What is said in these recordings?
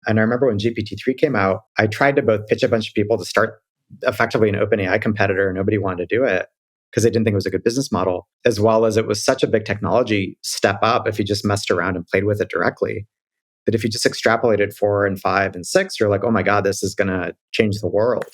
And I remember when GPT-3 came out, I tried to both pitch a bunch of people to start effectively an OpenAI competitor. Nobody wanted to do it because they didn't think it was a good business model, as well as it was such a big technology step up if you just messed around and played with it directly, that if you just extrapolated 4 and 5 and 6, you're like, oh my God, this is going to change the world.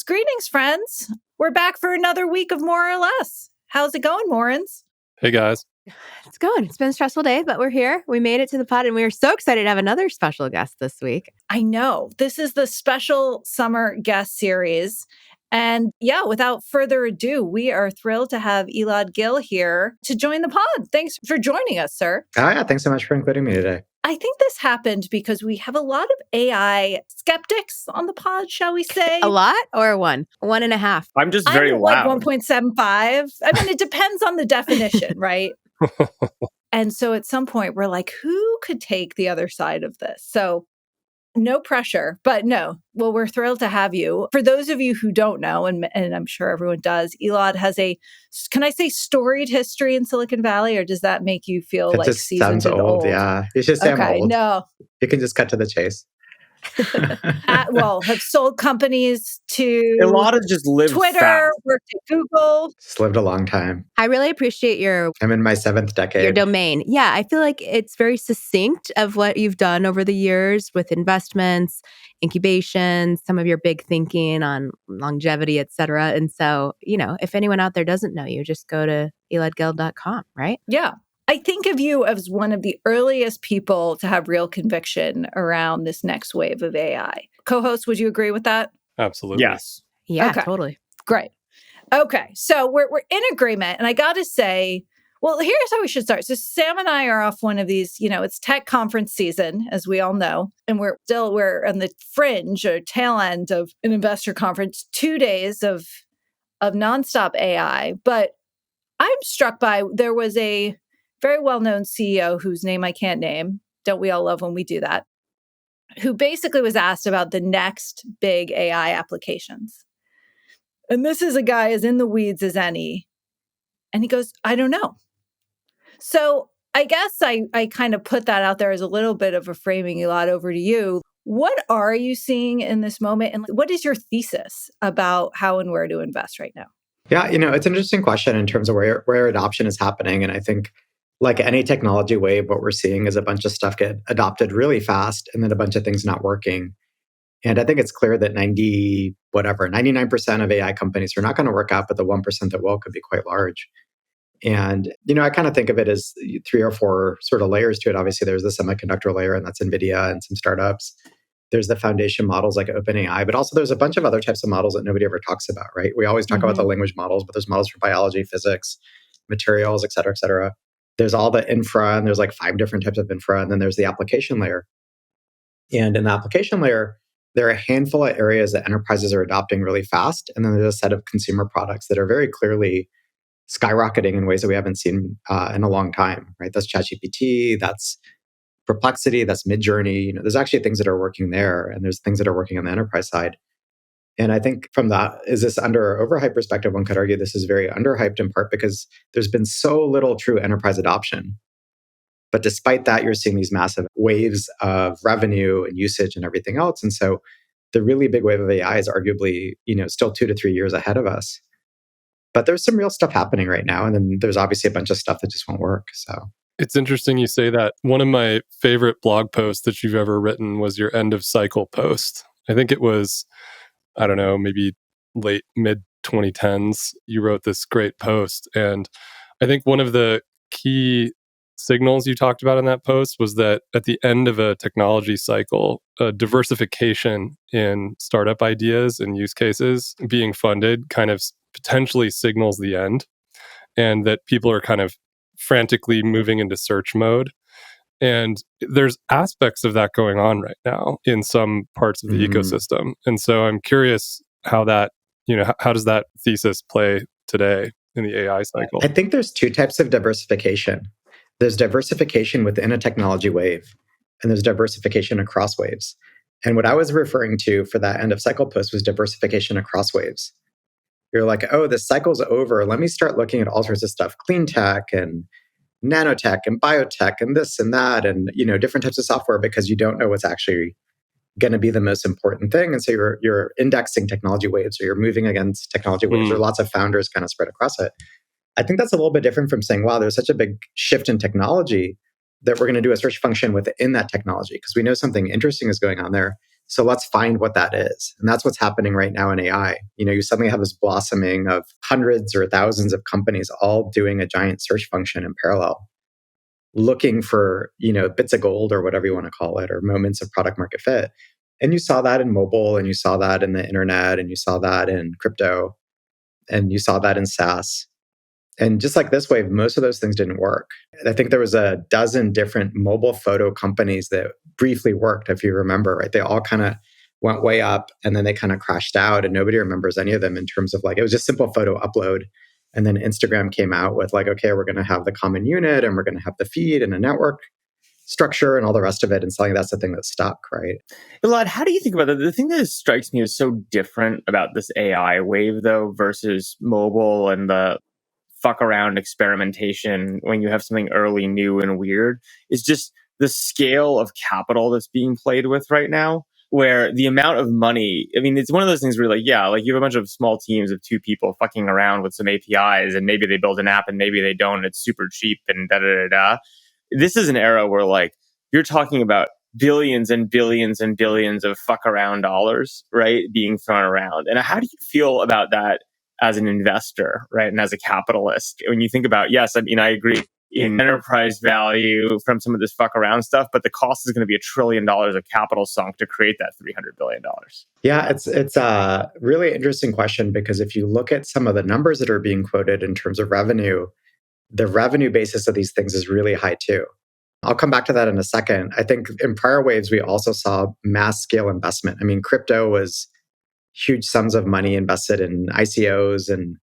Greetings, friends. We're back for another week of More or Less. How's it going, Morins? Hey, guys. It's going. It's been a stressful day, but we're here. We made it to the pod, and we are so excited to have another special guest this week. I know. This is the special summer guest series. And yeah, without further ado, we are thrilled to have Elad Gil here to join the pod. Thanks for joining us, sir. Yeah, thanks so much for including me today. I think this happened because we have a lot of AI skeptics on the pod, shall we say? A lot or one? 1.5? I'm just very loud. Like 1.75. I mean, it depends on the definition, right? And so at some point, we're like, who could take the other side of this? So no pressure, but no. Well, we're thrilled to have you. For those of you who don't know, and I'm sure everyone does, Elad has can I say storied history in Silicon Valley, or does that make you feel It like just seasoned sounds and old? Yeah, you should say I'm old. No. You can just cut to the chase. Have sold companies to Elad has just lived Twitter, fast. worked at Google. Just lived a long time. I really appreciate I'm in my 7th decade. your domain. Yeah, I feel like it's very succinct of what you've done over the years with investments, incubation, some of your big thinking on longevity, et cetera. And so, if anyone out there doesn't know you, just go to eladgil.com, right? Yeah. I think of you as one of the earliest people to have real conviction around this next wave of AI. Co-host, would you agree with that? Absolutely. Yes. Yeah, Okay. totally. Great. Okay. So we're in agreement. And I got to say, well, here's how we should start. So Sam and I are off one of these, it's tech conference season, as we all know. And we're on the fringe or tail end of an investor conference, 2 days of nonstop AI. But I'm struck by, there was a very well-known CEO whose name I can't name. Don't we all love when we do that? Who basically was asked about the next big AI applications. And this is a guy as in the weeds as any. And he goes, I don't know. So I guess I kind of put that out there as a little bit of a framing. Elad, over to you. What are you seeing in this moment? And what is your thesis about how and where to invest right now? Yeah, it's an interesting question in terms of where adoption is happening. And I think like any technology wave, what we're seeing is a bunch of stuff get adopted really fast and then a bunch of things not working. And I think it's clear that 99% of AI companies are not going to work out, but the 1% that will could be quite large. And, I kind of think of it as 3 or 4 sort of layers to it. Obviously, there's the semiconductor layer, and that's NVIDIA and some startups. There's the foundation models like OpenAI, but also there's a bunch of other types of models that nobody ever talks about, right? We always talk about the language models, but there's models for biology, physics, materials, et cetera, et cetera. There's all the infra, and there's like 5 different types of infra, and then there's the application layer. And in the application layer, there are a handful of areas that enterprises are adopting really fast, and then there's a set of consumer products that are very clearly skyrocketing in ways that we haven't seen in a long time, right? That's ChatGPT, that's Perplexity, that's Midjourney. There's actually things that are working there, and there's things that are working on the enterprise side. And I think from that, is this under or overhyped perspective, one could argue this is very underhyped in part because there's been so little true enterprise adoption. But despite that, you're seeing these massive waves of revenue and usage and everything else. And so the really big wave of AI is arguably, still 2 to 3 years ahead of us. But there's some real stuff happening right now. And then there's obviously a bunch of stuff that just won't work. So It's interesting you say that. One of my favorite blog posts that you've ever written was your end of cycle post. I think it was, I don't know, maybe mid 2010s. You wrote this great post. And I think one of the key signals you talked about in that post was that at the end of a technology cycle, a diversification in startup ideas and use cases being funded kind of potentially signals the end, and that people are kind of frantically moving into search mode. And there's aspects of that going on right now in some parts of the ecosystem. And so I'm curious how that, how does that thesis play today? in the AI cycle? I think there's two types of diversification. There's diversification within a technology wave, and there's diversification across waves. And what I was referring to for that end of cycle post was diversification across waves. You're like, oh, this cycle's over. Let me start looking at all sorts of stuff, clean tech and nanotech and biotech and this and that, and different types of software, because you don't know what's actually going to be the most important thing. And so you're indexing technology waves, or you're moving against technology waves, or lots of founders kind of spread across it. I think that's a little bit different from saying, wow, there's such a big shift in technology that we're going to do a search function within that technology because we know something interesting is going on there. So let's find what that is. And that's what's happening right now in AI. You suddenly have this blossoming of hundreds or thousands of companies all doing a giant search function in parallel, looking for, bits of gold or whatever you want to call it, or moments of product market fit. And you saw that in mobile, and you saw that in the internet, and you saw that in crypto, and you saw that in SaaS. And just like this wave, most of those things didn't work. I think there was a dozen different mobile photo companies that briefly worked, if you remember, right? They all kind of went way up and then they kind of crashed out, and nobody remembers any of them in terms of it was just simple photo upload. And then Instagram came out with okay, we're going to have the common unit, and we're going to have the feed and a network structure and all the rest of it. And suddenly that's the thing that stuck, right? Elad, how do you think about that? The thing that strikes me as so different about this AI wave, though, versus mobile and the fuck around experimentation when you have something early, new, and weird, is just the scale of capital that's being played with right now, where the amount of money, it's one of those things where you have a bunch of small teams of 2 people fucking around with some APIs, and maybe they build an app and maybe they don't, and it's super cheap and da-da-da-da. This is an era where you're talking about billions and billions and billions of fuck around dollars, right, being thrown around. And how do you feel about that as an investor, right, and as a capitalist? When you think about, yes, I agree in enterprise value from some of this fuck around stuff, but the cost is going to be $1 trillion of capital sunk to create that $300 billion. Yeah, it's a really interesting question, because if you look at some of the numbers that are being quoted in terms of revenue, the revenue basis of these things is really high too. I'll come back to that in a second. I think in prior waves, we also saw mass scale investment. Crypto was huge sums of money invested in ICOs, and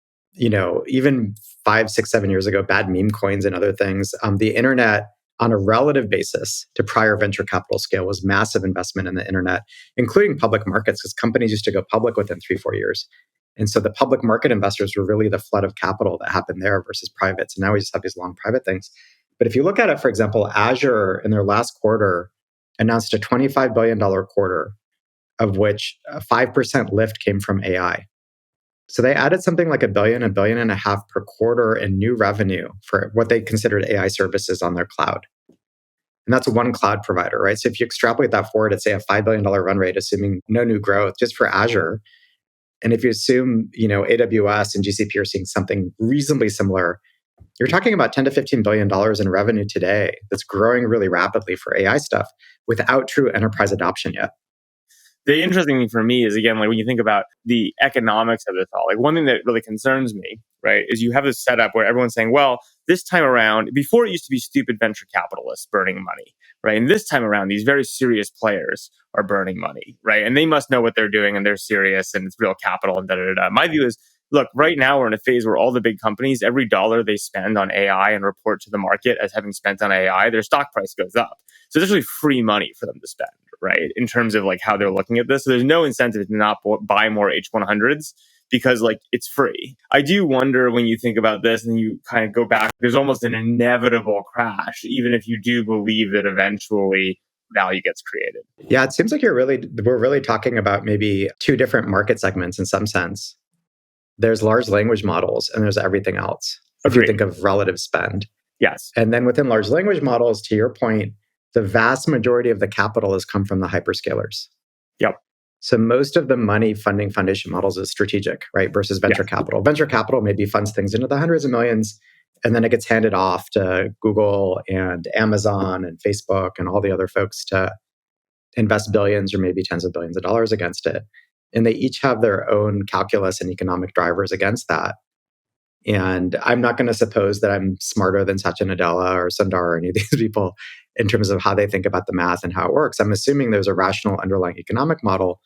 even 5, 6, 7 years ago, bad meme coins and other things. The internet, on a relative basis to prior venture capital scale, was massive investment in the internet, including public markets, because companies used to go public within 3-4 years. And so the public market investors were really the flood of capital that happened there versus private. So now we just have these long private things. But if you look at it, for example, Azure in their last quarter announced a $25 billion quarter, of which a 5% lift came from AI. So they added something like $1 billion, $1.5 billion per quarter in new revenue for what they considered AI services on their cloud. And that's one cloud provider, right? So if you extrapolate that forward at, say, a $5 billion run rate, assuming no new growth just for Azure, and if you assume, AWS and GCP are seeing something reasonably similar, you're talking about $10 to $15 billion in revenue today that's growing really rapidly for AI stuff without true enterprise adoption yet. The interesting thing for me is, again, when you think about the economics of this all, one thing that really concerns me, right, is you have this setup where everyone's saying, well, this time around, before it used to be stupid venture capitalists burning money, right? And this time around, these very serious players are burning money, right? And they must know what they're doing, and they're serious, and it's real capital, and da-da-da-da. My view is, look, right now we're in a phase where all the big companies, every dollar they spend on AI and report to the market as having spent on AI, their stock price goes up. So there's really free money for them to spend, right? In terms of how they're looking at this. So there's no incentive to not buy more H100s because it's free. I do wonder when you think about this and you kind of go back, there's almost an inevitable crash, even if you do believe that eventually value gets created. Yeah, it seems like we're really talking about maybe 2 different market segments in some sense. There's large language models and there's everything else. If you think of relative spend. Yes. And then within large language models, to your point, the vast majority of the capital has come from the hyperscalers. Yep. So most of the money funding foundation models is strategic, right? Versus venture capital. Venture capital maybe funds things into the hundreds of millions, and then it gets handed off to Google and Amazon and Facebook and all the other folks to invest billions or maybe tens of billions of dollars against it. And they each have their own calculus and economic drivers against that. And I'm not going to suppose that I'm smarter than Satya Nadella or Sundar or any of these people in terms of how they think about the math and how it works. I'm assuming there's a rational underlying economic model.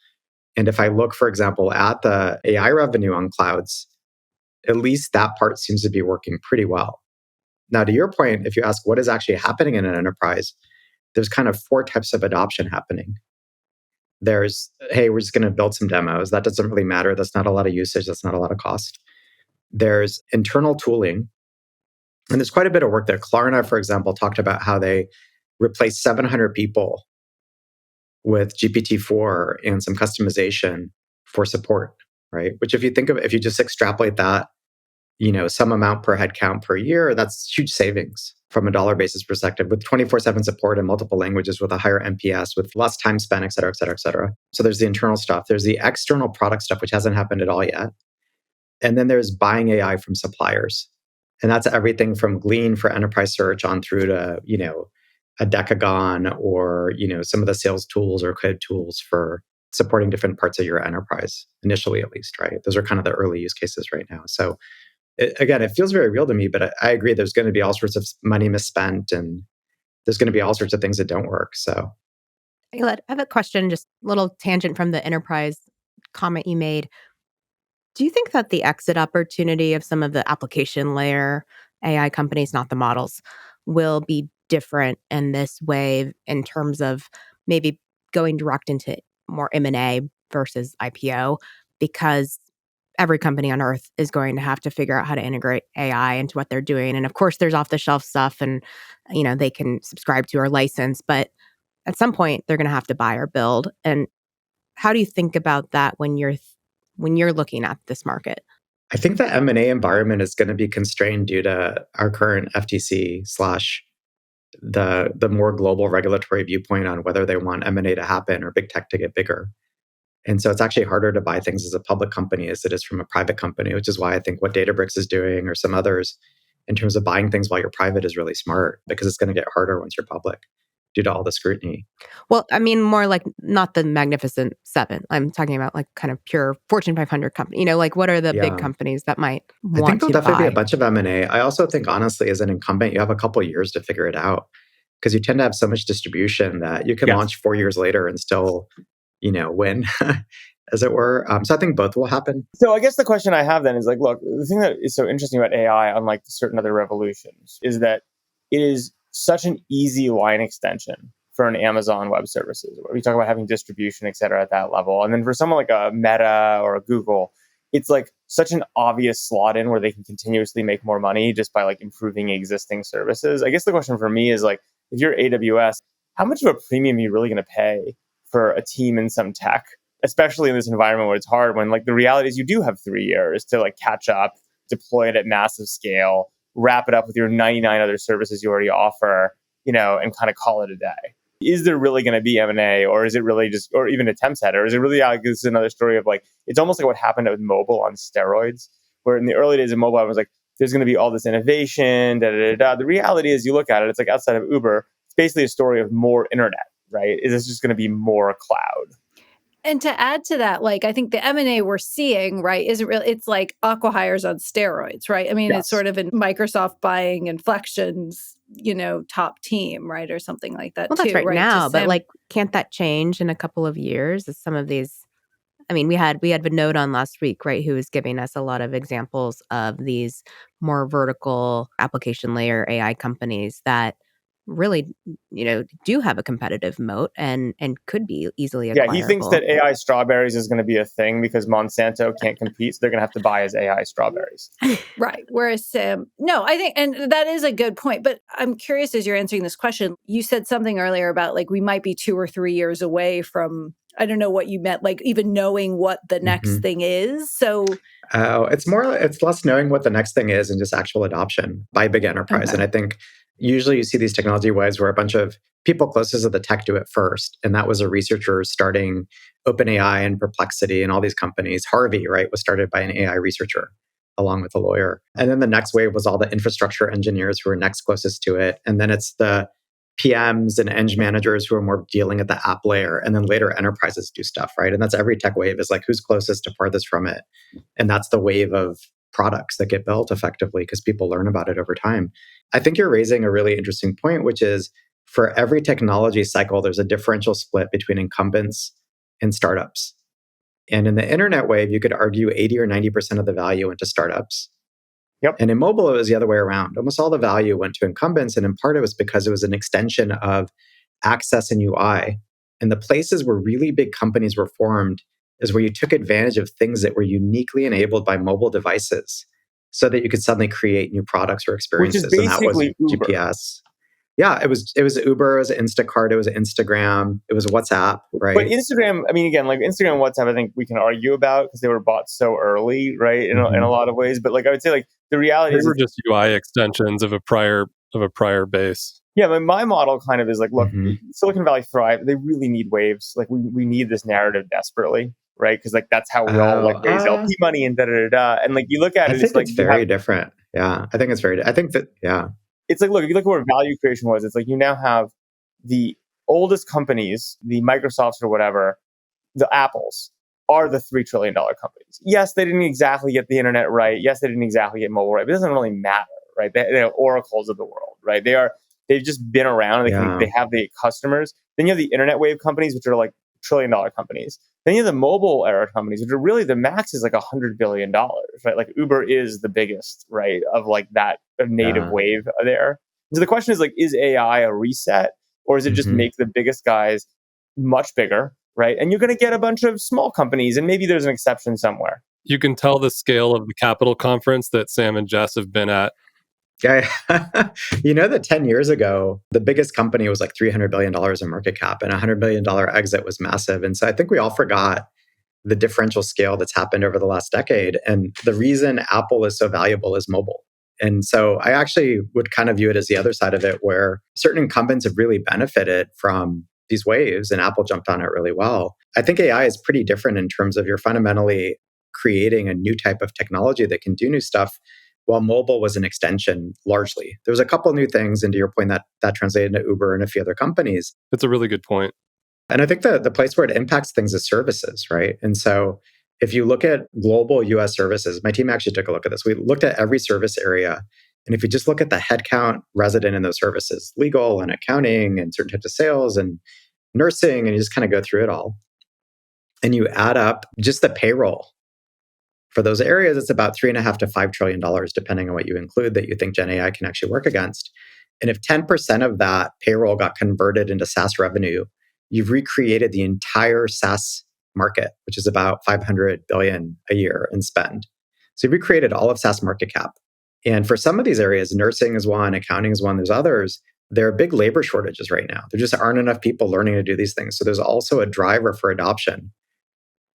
And if I look, for example, at the AI revenue on clouds, at least that part seems to be working pretty well. Now, to your point, if you ask what is actually happening in an enterprise, there's kind of 4 types of adoption happening. There's, hey, we're just going to build some demos. That doesn't really matter. That's not a lot of usage. That's not a lot of cost. There's internal tooling. And there's quite a bit of work there. Klarna, for example, talked about how they replaced 700 people with GPT-4 and some customization for support, right? Which if you just extrapolate that, some amount per head count per year, that's huge savings from a dollar basis perspective with 24/7 support in multiple languages, with a higher NPS, with less time spent, et cetera, et cetera, et cetera. So there's the internal stuff. There's the external product stuff, which hasn't happened at all yet. And then there's buying AI from suppliers. And that's everything from Glean for enterprise search on through to, a Decagon or, some of the sales tools or code tools for supporting different parts of your enterprise, initially at least, right? Those are kind of the early use cases right now. So again, it feels very real to me, but I agree there's going to be all sorts of money misspent and there's going to be all sorts of things that don't work. So, Elad, I have a question, just a little tangent from the enterprise comment you made. Do you think that the exit opportunity of some of the application layer AI companies, not the models, will be different in this wave in terms of maybe going direct into more M&A versus IPO? Because every company on earth is going to have to figure out how to integrate AI into what they're doing. And of course, there's off-the-shelf stuff and, they can subscribe to or license, but at some point they're going to have to buy or build. And how do you think about that when you're looking at this market? I think the M&A environment is going to be constrained due to our current FTC / the more global regulatory viewpoint on whether they want M&A to happen or big tech to get bigger. And so it's actually harder to buy things as a public company as it is from a private company, which is why I think what Databricks is doing or some others in terms of buying things while you're private is really smart, because it's going to get harder once you're public due to all the scrutiny. Well, I mean, more like not the Magnificent Seven. I'm talking about like kind of pure Fortune 500 company. What are the big companies that might want to buy? I think there'll definitely be a bunch of M&A. I also think, honestly, as an incumbent, you have a couple of years to figure it out, because you tend to have so much distribution that you can launch 4 years later and still, win, as it were. So I think both will happen. So I guess the question I have then is look, the thing that is so interesting about AI, unlike certain other revolutions, is that it is such an easy line extension for an Amazon Web Services. We talk about having distribution, et cetera, at that level. And then for someone like a Meta or a Google, it's such an obvious slot in where they can continuously make more money just by improving existing services. I guess the question for me is if you're AWS, how much of a premium are you really going to pay for a team in some tech, especially in this environment where it's hard, when the reality is you do have 3 years to catch up, deploy it at massive scale, wrap it up with your 99 other services you already offer, and kind of call it a day. Is there really going to be M&A, or is it really just, or even attempts at it, or is it really, this is another story of it's almost like what happened with mobile on steroids, where in the early days of mobile, I was there's going to be all this innovation, da, da, da, da. The reality is you look at it, it's outside of Uber, it's basically a story of more internet, right? Is this just going to be more cloud? And to add to that, I think the M&A we're seeing, right, isn't really, it's like acqui-hires on steroids, right? I mean, It's sort of in Microsoft buying Inflection's, top team, right? Or something like that. Well, that's right now, but can't that change in a couple of years as some of these, I mean, we had Vinod on last week, right, who was giving us a lot of examples of these more vertical application layer AI companies that really, do have a competitive moat and could be easily acquirable. Yeah, he thinks that AI strawberries is going to be a thing because Monsanto can't compete, so they're going to have to buy his AI strawberries. Right. Whereas Sam, no, I think, and that is a good point, but I'm curious as you're answering this question, you said something earlier about we might be 2 or 3 years away from, I don't know what you meant, even knowing what the next thing is. So it's less knowing what the next thing is and just actual adoption by big enterprise. Okay. And I think usually you see these technology waves where a bunch of people closest to the tech do it first. And that was a researcher starting OpenAI and Perplexity and all these companies. Harvey, right, was started by an AI researcher along with a lawyer. And then the next wave was all the infrastructure engineers who are next closest to it. And then it's the PMs and eng managers who are more dealing at the app layer. And then later enterprises do stuff, right? And that's every tech wave is who's closest to farthest from it. And that's the wave of products that get built effectively because people learn about it over time. I think you're raising a really interesting point, which is for every technology cycle, there's a differential split between incumbents and startups. And in the internet wave, you could argue 80 or 90% of the value into startups. Yep. And in mobile, it was the other way around. Almost all the value went to incumbents. And in part, it was because it was an extension of access and UI. And the places where really big companies were formed is where you took advantage of things that were uniquely enabled by mobile devices so that you could suddenly create new products or Which is experiences. And that was basically Uber. GPS. Yeah, it was Uber, it was Instacart, it was Instagram, it was WhatsApp, right? But Instagram, I mean, again, like Instagram and WhatsApp, I think we can argue about because they were bought so early, right? In a lot of ways. But like I would say, like the reality They is were just UI extensions of a prior base. yeah, but my model kind of is like, look, Mhm. Silicon Valley thrive. They really need waves. Like we need this narrative desperately, right? Because like that's how we all like raise LP money and da da da da. And like you look at I it, think it's like it's very different. Yeah, I think it's very. I think that it's like, look, if you look at where value creation was, it's like you now have the oldest companies, the Microsofts or whatever, the Apples are the $3 trillion companies. Yes, they didn't exactly get the internet right. Yes, they didn't exactly get mobile right. But it doesn't really matter, right? They're oracles of the world, right? They've just been around. They have the customers. Then you have the internet wave companies, which are like $1 trillion companies. Then you have the mobile era companies, which are really the max is like $100 billion, right? Like Uber is the biggest, right, of like that native wave there. So the question is like, is AI a reset, or is it just make the biggest guys much bigger, right? And you're going to get a bunch of small companies, and maybe there's an exception somewhere. You can tell the scale of the capital conference that Sam and Jess have been at. Yeah, you know that 10 years ago, the biggest company was like $300 billion in market cap, and a $100 billion exit was massive. And so I think we all forgot the differential scale that's happened over the last decade. And the reason Apple is so valuable is mobile. And so I actually would kind of view it as the other side of it, where certain incumbents have really benefited from these waves, and Apple jumped on it really well. I think AI is pretty different in terms of you're fundamentally creating a new type of technology that can do new stuff, while mobile was an extension largely. There was a couple new things, and to your point, that translated into Uber and a few other companies. That's a really good point. And I think the place where it impacts things is services, right? And so if you look at global US services, my team actually took a look at this. We looked at every service area. And if you just look at the headcount resident in those services, legal and accounting and certain types of sales and nursing, and you just kind of go through it all. And you add up just the payroll for those areas, it's about $3.5 to $5 trillion, depending on what you include, that you think Gen AI can actually work against. And if 10% of that payroll got converted into SaaS revenue, you've recreated the entire SaaS market, which is about $500 billion a year in spend. So you've recreated all of SaaS market cap. And for some of these areas, nursing is one, accounting is one, there's others, there are big labor shortages right now. There just aren't enough people learning to do these things. So there's also a driver for adoption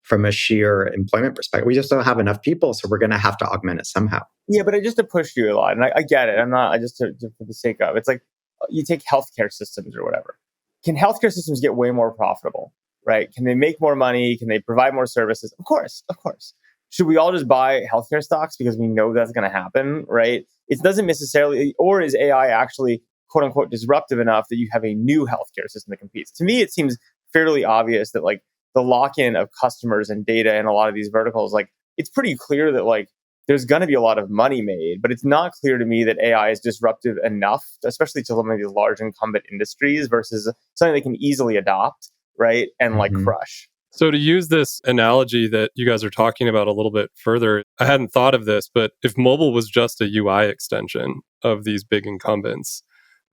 from a sheer employment perspective. We just don't have enough people, so we're going to have to augment it somehow. Yeah, but just to push you a lot, and I get it. I'm not, I just for the sake of, it's like you take healthcare systems or whatever. Can healthcare systems get way more profitable, right? Can they make more money? Can they provide more services? Of course, of course. Should we all just buy healthcare stocks because we know that's going to happen, right? It doesn't necessarily, or is AI actually quote unquote disruptive enough that you have a new healthcare system that competes? To me, it seems fairly obvious that like the lock-in of customers and data in a lot of these verticals, like it's pretty clear that like there's going to be a lot of money made, but it's not clear to me that AI is disruptive enough, especially to some of these large incumbent industries versus something they can easily adopt, right? And like crush. So to use this analogy that you guys are talking about a little bit further, I hadn't thought of this, but if mobile was just a UI extension of these big incumbents,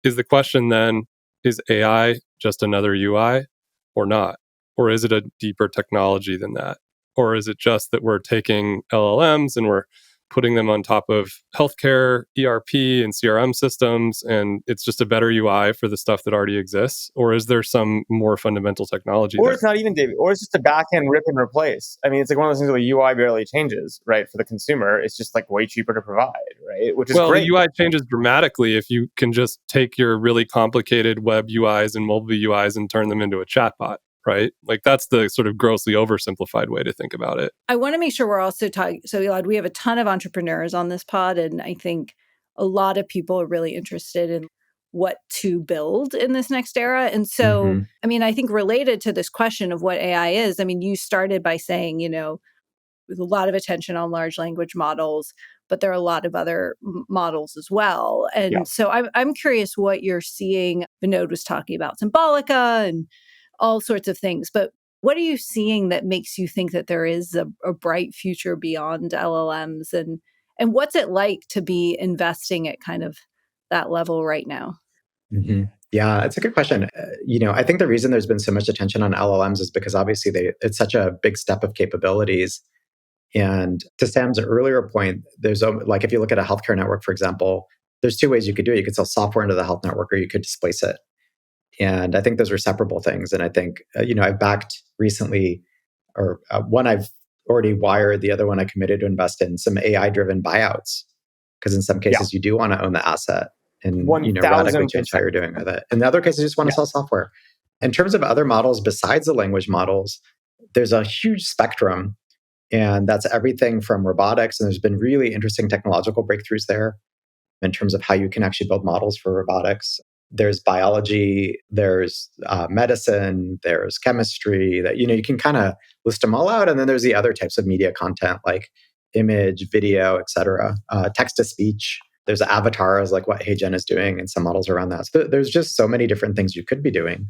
is the question then, is AI just another UI or not? Or is it a deeper technology than that? Or is it just that we're taking LLMs and we're putting them on top of healthcare, ERP, and CRM systems, and it's just a better UI for the stuff that already exists? Or is there some more fundamental technology Or there? it's not even, David, or it's just a back-end rip and replace. I mean, it's like one of those things where the UI barely changes, right? For the consumer, it's just like way cheaper to provide, right? Which is great. The UI changes dramatically if you can just take your really complicated web UIs and mobile UIs and turn them into a chatbot. Right? Like that's the sort of grossly oversimplified way to think about it. I want to make sure we're also talking. So, Elad, we have a ton of entrepreneurs on this pod, and I think a lot of people are really interested in what to build in this next era. And so, I mean, I think related to this question of what AI is, I mean, you started by saying, you know, with a lot of attention on large language models, but there are a lot of other models as well. And so I'm curious what you're seeing. Vinod was talking about Symbolica and all sorts of things. But what are you seeing that makes you think that there is a bright future beyond LLMs? And what's it like to be investing at kind of that level right now? Mm-hmm. Yeah, it's a good question. I think the reason there's been so much attention on LLMs is because obviously it's such a big step of capabilities. And to Sam's earlier point, there's like if you look at a healthcare network, for example, there's two ways you could do it. You could sell software into the health network, or you could displace it. And I think those are separable things. And I think I've backed recently, or one I've already wired, the other one I committed to invest in some AI-driven buyouts, because in some Yeah. cases you do want to own the asset and 1000%. radically change how you're doing with it. In the other cases, you just want to sell software. In terms of other models besides the language models, there's a huge spectrum. And that's everything from robotics. And there's been really interesting technological breakthroughs there in terms of how you can actually build models for robotics. There's biology, there's medicine, there's chemistry that, you can kind of list them all out. And then there's the other types of media content like image, video, et cetera, text to speech. There's avatars like what HeyGen is doing and some models around that. So there's just so many different things you could be doing.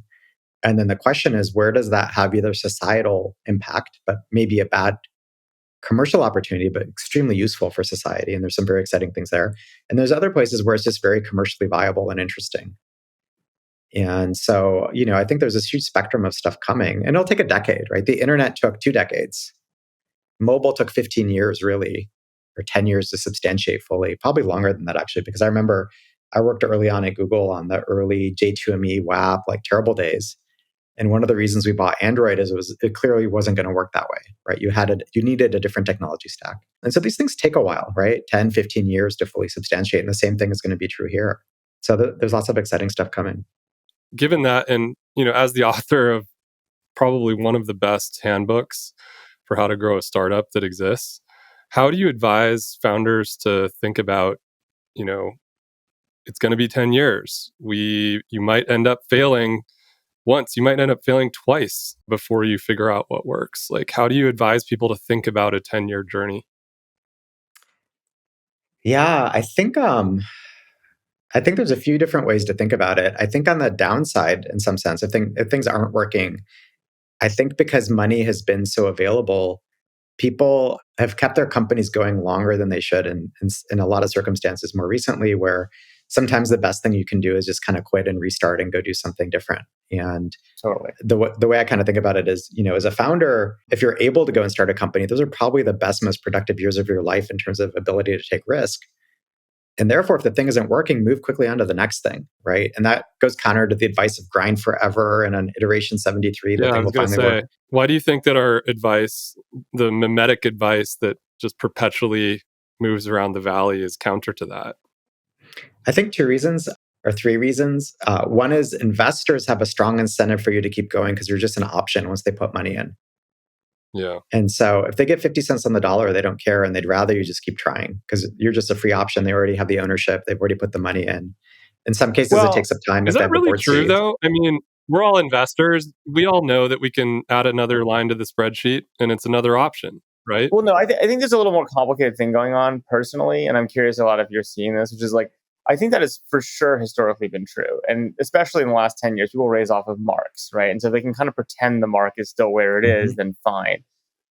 And then the question is, where does that have either societal impact, but maybe a bad commercial opportunity, but extremely useful for society? And there's some very exciting things there. And there's other places where it's just very commercially viable and interesting. And so, I think there's this huge spectrum of stuff coming, and it'll take a decade, right? The internet took 2 decades. Mobile took 15 years, really, or 10 years to substantiate fully, probably longer than that, actually, because I remember I worked early on at Google on the early J2ME WAP, like terrible days. And one of the reasons we bought Android is it clearly wasn't going to work that way, right? You needed a different technology stack. And so these things take a while, right? 10, 15 years to fully substantiate. And the same thing is going to be true here. So there's lots of exciting stuff coming. Given that, and as the author of probably one of the best handbooks for how to grow a startup that exists, how do you advise founders to think about, it's going to be 10 years. You might end up failing once, you might end up failing twice before you figure out what works. Like, how do you advise people to think about a 10-year journey? Yeah, I think there's a few different ways to think about it. I think on the downside, in some sense, if things aren't working, I think because money has been so available, people have kept their companies going longer than they should in a lot of circumstances more recently, where sometimes the best thing you can do is just kind of quit and restart and go do something different. And Totally. The way I kind of think about it is, as a founder, if you're able to go and start a company, those are probably the best, most productive years of your life in terms of ability to take risk. And therefore, if the thing isn't working, move quickly on to the next thing, right? And that goes counter to the advice of grind forever and on iteration 73. Yeah, I was going to say, why do you think that our advice, the mimetic advice that just perpetually moves around the valley, is counter to that? I think 2 reasons or 3 reasons. One is investors have a strong incentive for you to keep going because you're just an option once they put money in. Yeah. And so if they get 50 cents on the dollar, they don't care, and they'd rather you just keep trying because you're just a free option. They already have the ownership. They've already put the money in. In some cases, it takes some time. Is that really true, though? I mean, we're all investors. We all know that we can add another line to the spreadsheet, and it's another option, right? Well, no, I think there's a little more complicated thing going on personally, and I'm curious a lot if you're seeing this, which is like, I think that has for sure historically been true. And especially in the last 10 years, people raise off of marks, right? And so they can kind of pretend the mark is still where it is, then fine.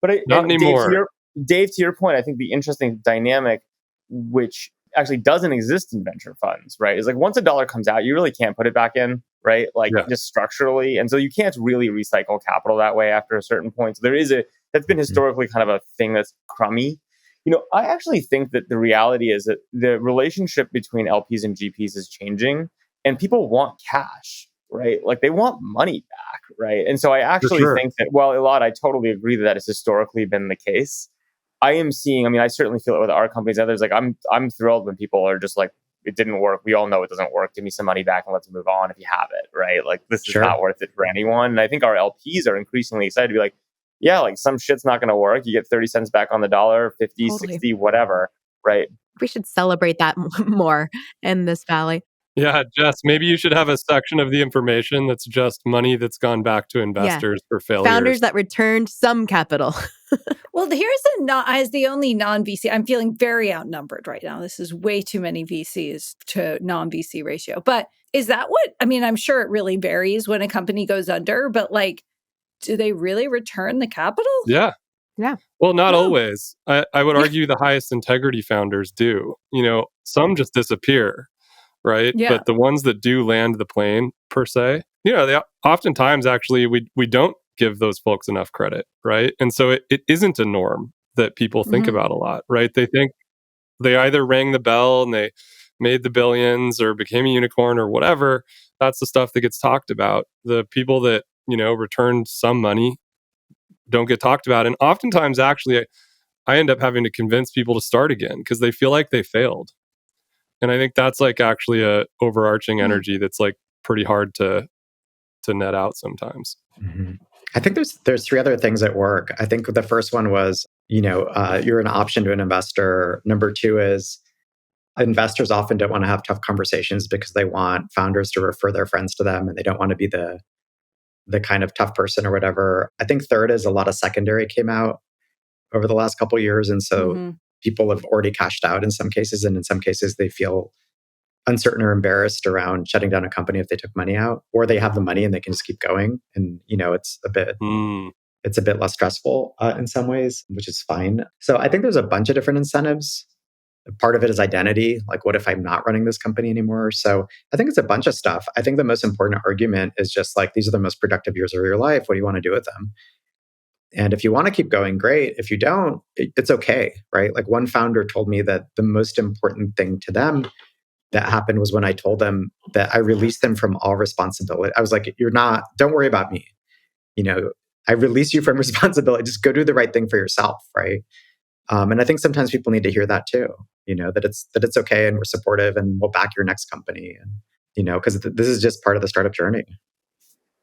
But not anymore. Dave, to your point, I think the interesting dynamic, which actually doesn't exist in venture funds, right, is like once a dollar comes out, you really can't put it back in, right? Like just structurally. And so you can't really recycle capital that way after a certain point. So that's been historically kind of a thing that's crummy. I actually think that the reality is that the relationship between LPs and GPs is changing, and people want cash, right? Like they want money back, right? And so I actually think that, well, Elad, I totally agree that has historically been the case. I am seeing, I certainly feel it with our companies and others. Like I'm thrilled when people are just like, it didn't work. We all know it doesn't work. Give me some money back and let's move on if you have it, right? Like this is not worth it for anyone. And I think our LPs are increasingly excited to be like, yeah, like some shit's not going to work. You get 30 cents back on the dollar, 50, 60, whatever, right? We should celebrate that more in this valley. Yeah, Jess, maybe you should have a section of the information that's just money that's gone back to investors for failures. Founders that returned some capital. Well, here's as the only non-VC, I'm feeling very outnumbered right now. This is way too many VCs to non-VC ratio. But is that I'm sure it really varies when a company goes under, but like, do they really return the capital? Yeah. Yeah. Well, not No. always. I would argue the highest integrity founders do. Some just disappear, right? Yeah. But the ones that do land the plane, per se, they oftentimes actually we don't give those folks enough credit, right? And so it isn't a norm that people think Mhm. about a lot, right? They think they either rang the bell and they made the billions or became a unicorn or whatever. That's the stuff that gets talked about. The people that, returned some money don't get talked about. And oftentimes, actually, I end up having to convince people to start again because they feel like they failed. And I think that's like actually a overarching Mm. energy that's like pretty hard to net out sometimes. Mhm. I think there's three other things at work. I think the first one was, you're an option to an investor. Number two is investors often don't want to have tough conversations because they want founders to refer their friends to them and they don't want to be the kind of tough person or whatever. I think third is a lot of secondary came out over the last couple of years. And so Mhm. people have already cashed out in some cases. And in some cases, they feel uncertain or embarrassed around shutting down a company if they took money out, or they have the money and they can just keep going. And, Mm. it's a bit less stressful in some ways, which is fine. So I think there's a bunch of different incentives. Part of it is identity. Like, what if I'm not running this company anymore? So I think it's a bunch of stuff. I think the most important argument is just like, these are the most productive years of your life. What do you want to do with them? And if you want to keep going, great. If you don't, it's okay, right? Like one founder told me that the most important thing to them that happened was when I told them that I released them from all responsibility. I was like, don't worry about me. I release you from responsibility. Just go do the right thing for yourself, right? And I think sometimes people need to hear that too. That it's okay and we're supportive and we'll back your next company, and because this is just part of the startup journey.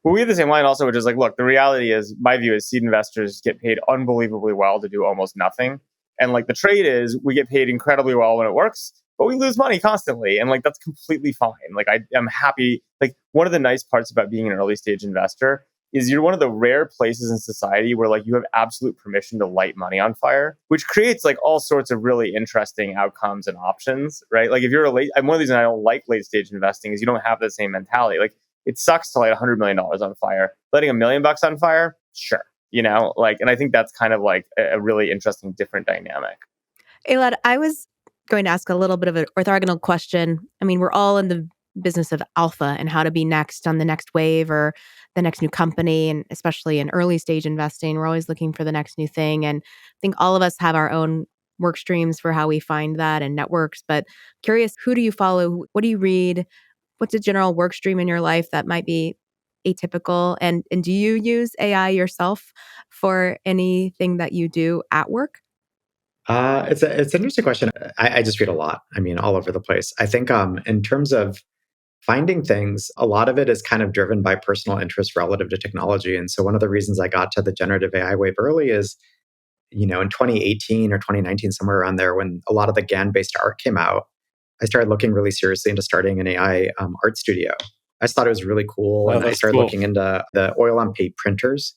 Well, we have the same line also, which is like, look, the reality is, my view is seed investors get paid unbelievably well to do almost nothing. And like the trade is we get paid incredibly well when it works, but we lose money constantly. And like, that's completely fine. Like I'm happy. Like one of the nice parts about being an early stage investor is you're one of the rare places in society where like you have absolute permission to light money on fire, which creates like all sorts of really interesting outcomes and options, right? Like if you're one of the reasons I don't like late stage investing is you don't have the same mentality. Like it sucks to light $100 million on fire. Letting $1 million on fire, sure. And I think that's kind of like a really interesting, different dynamic. Elad, I was going to ask a little bit of an orthogonal question. I mean, we're all in the business of alpha and how to be next on the next wave or the next new company. And especially in early stage investing, we're always looking for the next new thing. And I think all of us have our own work streams for how we find that and networks. But curious, who do you follow? What do you read? What's a general work stream in your life that might be atypical? And do you use AI yourself for anything that you do at work? It's an interesting question. I just read a lot. I mean, all over the place. I think in terms of finding things, a lot of it is kind of driven by personal interest relative to technology. And so one of the reasons I got to the generative AI wave early is, in 2018 or 2019, somewhere around there, when a lot of the GAN-based art came out, I started looking really seriously into starting an AI art studio. I just thought it was really cool. Oh, And I that's started cool. looking into the oil on paint printers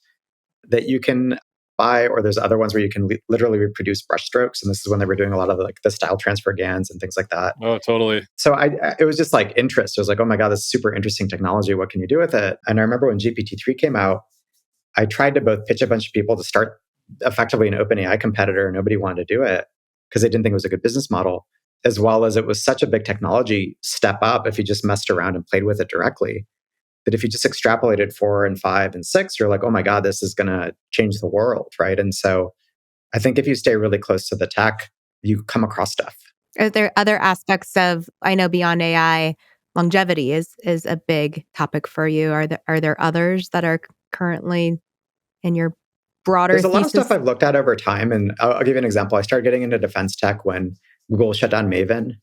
that you can buy, or there's other ones where you can literally reproduce brushstrokes. And this is when they were doing a lot of like the style transfer GANs and things like that. Oh, totally. So it was just like interest. It was like, oh my God, this is super interesting technology. What can you do with it? And I remember when GPT-3 came out, I tried to both pitch a bunch of people to start effectively an OpenAI competitor. Nobody wanted to do it because they didn't think it was a good business model, as well as it was such a big technology step up if you just messed around and played with it directly, that if you just extrapolated 4 and 5 and 6, you're like, oh my God, this is going to change the world, right? And so I think if you stay really close to the tech, you come across stuff. Are there other aspects of, I know beyond AI, longevity is a big topic for you. Are there others that are currently in your broader There's a lot of thesis? stuff I've looked at over time. And I'll give you an example. I started getting into defense tech when Google shut down Maven,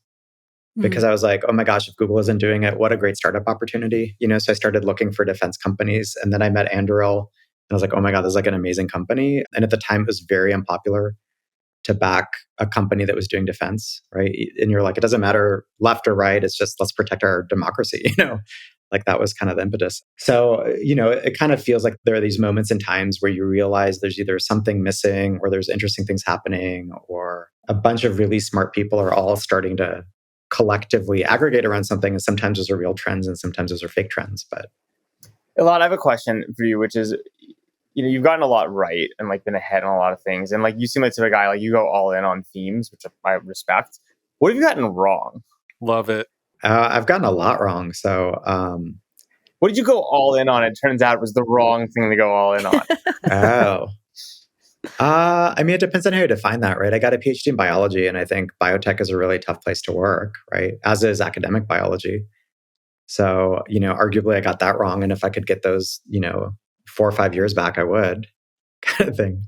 because I was like, oh my gosh, if Google isn't doing it, what a great startup opportunity. So I started looking for defense companies. And then I met Anduril and I was like, oh my God, this is like an amazing company. And at the time, it was very unpopular to back a company that was doing defense, right? And you're like, it doesn't matter left or right. It's just, let's protect our democracy, Like that was kind of the impetus. So, it kind of feels like there are these moments and times where you realize there's either something missing or there's interesting things happening, or a bunch of really smart people are all starting to collectively aggregate around something. And sometimes those are real trends and sometimes those are fake trends. But Elad, I have a question for you, which is, you've gotten a lot right and like been ahead on a lot of things. And like you seem like the type of guy, like you go all in on themes, which I respect. What have you gotten wrong? Love it. I've gotten a lot wrong. So, what did you go all in on? It turns out it was the wrong thing to go all in on. oh. I mean, it depends on how you define that, right? I got a PhD in biology, and I think biotech is a really tough place to work, right? As is academic biology. So, arguably I got that wrong. And if I could get those, 4 or 5 years back, I would, kind of thing.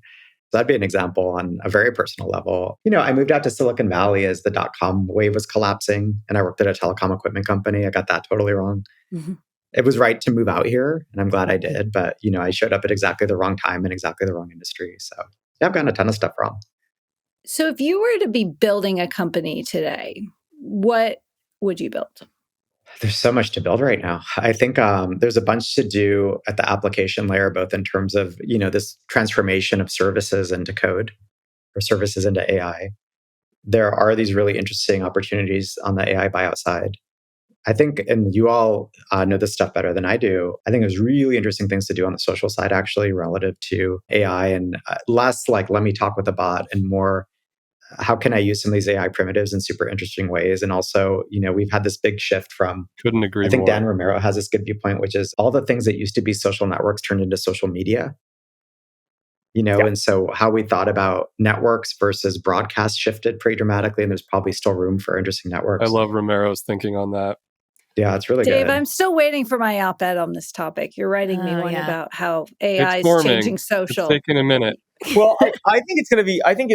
So that'd be an example on a very personal level. I moved out to Silicon Valley as the dot-com wave was collapsing, and I worked at a telecom equipment company. I got that totally wrong. Mm-hmm. It was right to move out here, and I'm glad I did. But, I showed up at exactly the wrong time in exactly the wrong industry. So yeah, I've gotten a ton of stuff wrong. So if you were to be building a company today, what would you build? There's so much to build right now. I think there's a bunch to do at the application layer, both in terms of, this transformation of services into code or services into AI. There are these really interesting opportunities on the AI buyout side. I think, and you all know this stuff better than I do, I think there's really interesting things to do on the social side, actually, relative to AI, and less like, let me talk with a bot, and more, how can I use some of these AI primitives in super interesting ways? And also, we've had this big shift from, couldn't agree I think more. Dan Romero has this good viewpoint, which is all the things that used to be social networks turned into social media. And so how we thought about networks versus broadcast shifted pretty dramatically, and there's probably still room for interesting networks. I love Romero's thinking on that. Yeah, it's really Dave, good. I'm still waiting for my op-ed on this topic. You're writing me one about how AI is changing social. It's taking a minute. Well, I think it'd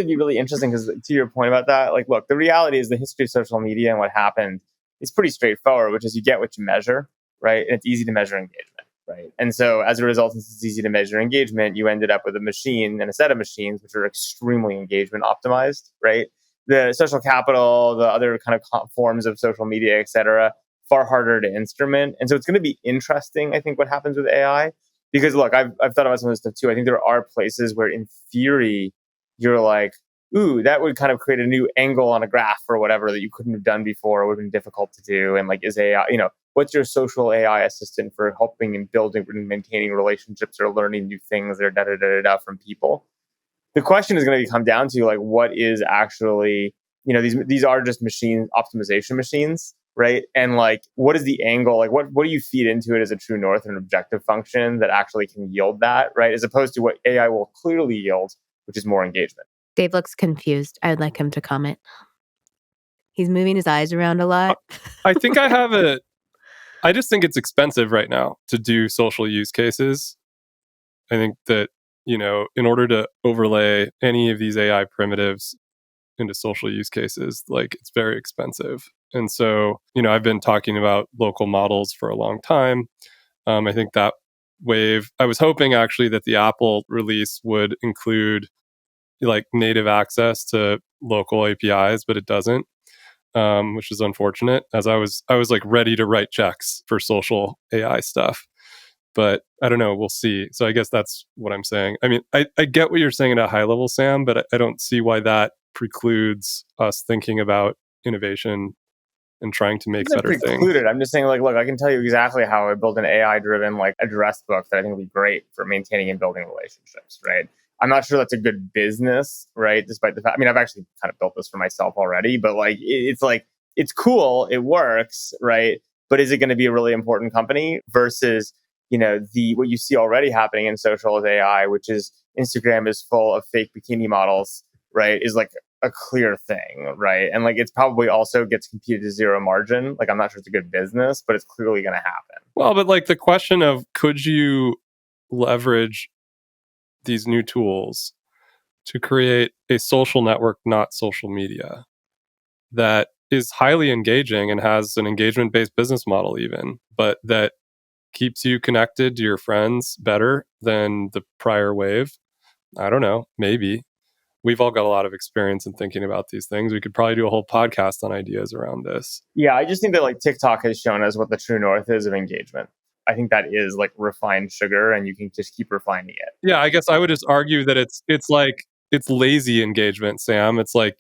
be really interesting because to your point about that, like, look, the reality is the history of social media and what happened is pretty straightforward, which is you get what you measure, right? And it's easy to measure engagement, right? And so as a result, since it's easy to measure engagement, you ended up with a machine and a set of machines which are extremely engagement optimized, right? The social capital, the other kind of forms of social media, et cetera, far harder to instrument. And so it's going to be interesting, I think, what happens with AI. Because look, I've thought about some of this stuff too. I think there are places where in theory, you're like, ooh, that would kind of create a new angle on a graph or whatever that you couldn't have done before, or would have been difficult to do. And like, is AI, what's your social AI assistant for helping and building and maintaining relationships or learning new things or from people? The question is going to come down to like, what is actually, these are just machine optimization machines. Right. And like, what is the angle? Like, what do you feed into it as a true north and objective function that actually can yield that? Right. As opposed to what AI will clearly yield, which is more engagement. Dave looks confused. I would like him to comment. He's moving his eyes around a lot. I think I just think it's expensive right now to do social use cases. I think that, in order to overlay any of these AI primitives into social use cases, like it's very expensive. And so, I've been talking about local models for a long time. I think that wave, I was hoping actually that the Apple release would include like native access to local APIs, but it doesn't, which is unfortunate, as I was like ready to write checks for social AI stuff. But I don't know, we'll see. So I guess that's what I'm saying. I mean, I get what you're saying at a high level, Sam, but I don't see why that precludes us thinking about innovation and trying to make better things. I'm just saying, like, look, I can tell you exactly how I built an AI-driven like address book that I think would be great for maintaining and building relationships, right? I'm not sure that's a good business, right? Despite the fact, I mean, I've actually kind of built this for myself already, but like, it's cool, it works, right? But is it going to be a really important company versus, what you see already happening in social with AI, which is Instagram is full of fake bikini models, right? Is like a clear thing, right? And like, it's probably also gets computed to zero margin. Like, I'm not sure it's a good business, but it's clearly going to happen. Well, but like the question of could you leverage these new tools to create a social network, not social media, that is highly engaging and has an engagement-based business model even, but that keeps you connected to your friends better than the prior wave? I don't know, maybe. We've all got a lot of experience in thinking about these things. We could probably do a whole podcast on ideas around this. Yeah, I just think that like TikTok has shown us what the true north is of engagement. I think that is like refined sugar, and you can just keep refining it. Yeah, I guess I would just argue that it's lazy engagement, Sam. It's like,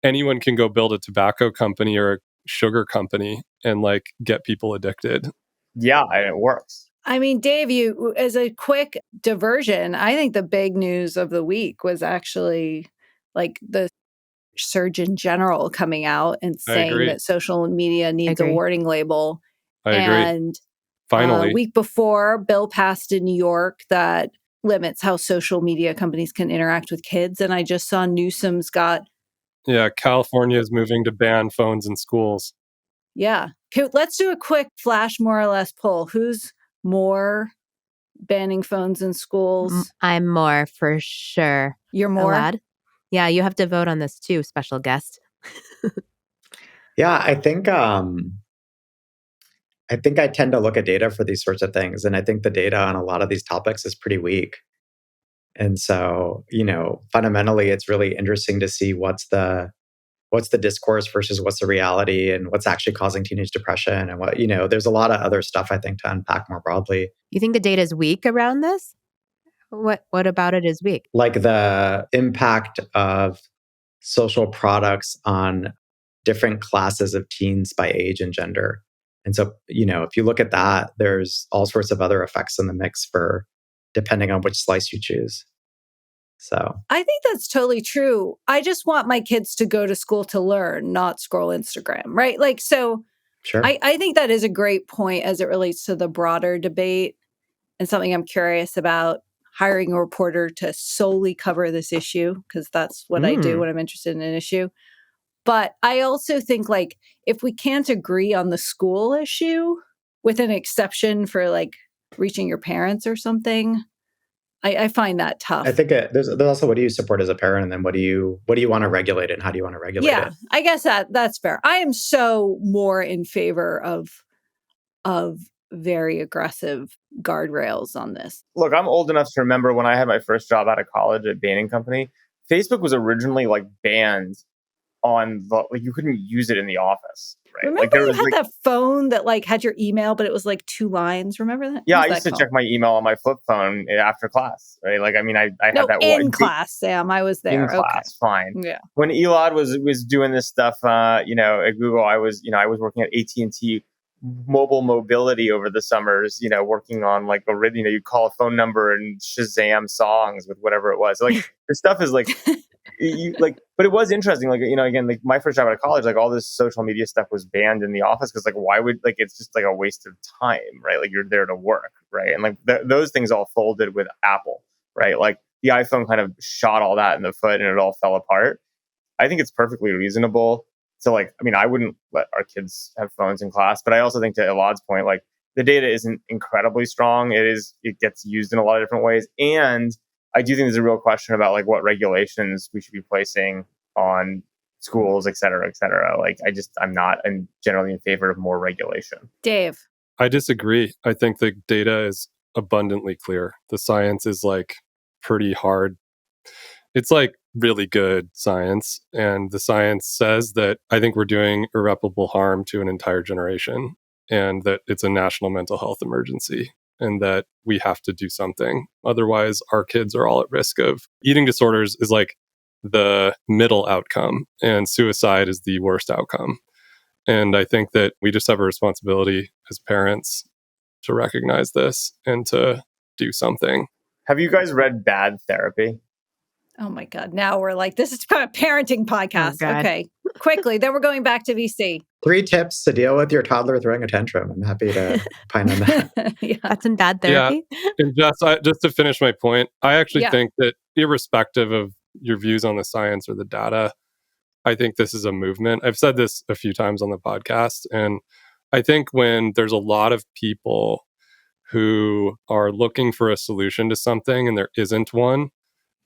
anyone can go build a tobacco company or a sugar company and like get people addicted. Yeah, and it works. I mean, Dave, you, as a quick diversion, I think the big news of the week was actually like the Surgeon General coming out and I saying agree. that social media needs a agree. warning label. I agree. And Finally. week before, bill passed in New York that limits how social media companies can interact with kids. And I just saw Newsom's got, Yeah, California is moving to ban phones in schools. yeah. Let's do a quick flash, more or less poll. Who's more banning phones in schools? I'm more for sure. You're more? Elad? Yeah, you have to vote on this too, special guest. Yeah, I think I tend to look at data for these sorts of things, and I think the data on a lot of these topics is pretty weak. And so, fundamentally, it's really interesting to see what's the discourse versus what's the reality, and what's actually causing teenage depression, and there's a lot of other stuff I think to unpack more broadly. You think the data is weak around this? What about it is weak? Like the impact of social products on different classes of teens by age and gender. And so, if you look at that, there's all sorts of other effects in the mix for depending on which slice you choose. So I think that's totally true. I just want my kids to go to school to learn, not scroll Instagram, right? Like, so sure. I think that is a great point as it relates to the broader debate and something I'm curious about hiring a reporter to solely cover this issue, because that's what I do when I'm interested in an issue. But I also think, like, if we can't agree on the school issue, with an exception for like reaching your parents or something, I find that tough. I think there's also, what do you support as a parent, and then what do you want to regulate, and how do you want to regulate it? I guess that's fair. I am so more in favor of very aggressive guardrails on this. Look, I'm old enough to remember when I had my first job out of college at Bain & Company, Facebook was originally like banned on the, like, you couldn't use it in the office, right? Remember like there you was had like, that phone that like had your email, but it was like 2 lines. Remember that? yeah, What I was used that to called? check my email on my flip phone after class, right? Like, I mean, I No, had that in class, Sam. I was there. in class, fine. Yeah. When Elad was doing this stuff, at Google, I was working at AT&T mobile mobility over the summers, working on like you call a phone number and Shazam songs with whatever it was. Like this stuff is like, but it was interesting. Like, again, like my first job out of college, like all this social media stuff was banned in the office because like, why would, like, it's just like a waste of time, right? Like you're there to work, right? And like those things all folded with Apple, right? Like the iPhone kind of shot all that in the foot and it all fell apart. I think it's perfectly reasonable. So like, I mean, I wouldn't let our kids have phones in class, but I also think, to Elad's point, like the data isn't incredibly strong. It gets used in a lot of different ways. And I do think there's a real question about like what regulations we should be placing on schools, et cetera, et cetera. Like I'm generally in favor of more regulation. Dave. I disagree. I think the data is abundantly clear. The science is like pretty hard. It's like really good science. And the science says that I think we're doing irreparable harm to an entire generation, and that it's a national mental health emergency, and that we have to do something. Otherwise, our kids are all at risk of eating disorders is like the middle outcome, and suicide is the worst outcome. And I think that we just have a responsibility as parents to recognize this and to do something. Have you guys read Bad Therapy? Oh my God. Now we're like, this is a parenting podcast. Oh, okay. Quickly. Then we're going back to VC. 3 tips to deal with your toddler throwing a tantrum. I'm happy to pine on that. Yeah. That's in bad therapy. Yeah. And just to finish my point, I actually think that irrespective of your views on the science or the data, I think this is a movement. I've said this a few times on the podcast. And I think when there's a lot of people who are looking for a solution to something and there isn't one,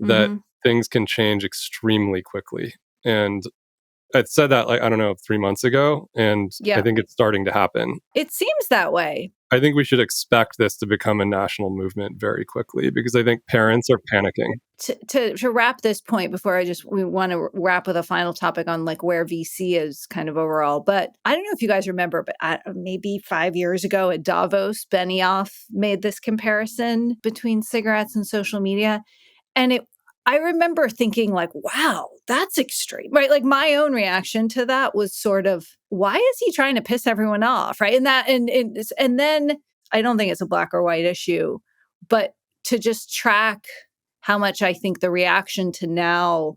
that things can change extremely quickly. And I'd said that, like, I don't know, 3 months ago. And I think it's starting to happen. It seems that way. I think we should expect this to become a national movement very quickly, because I think parents are panicking. To wrap this point before we want to wrap with a final topic on like where VC is kind of overall. But I don't know if you guys remember, but maybe 5 years ago at Davos, Benioff made this comparison between cigarettes and social media. And I remember thinking like, wow, that's extreme, right? Like my own reaction to that was sort of, why is he trying to piss everyone off, right? And then I don't think it's a black or white issue, but to just track how much I think the reaction to now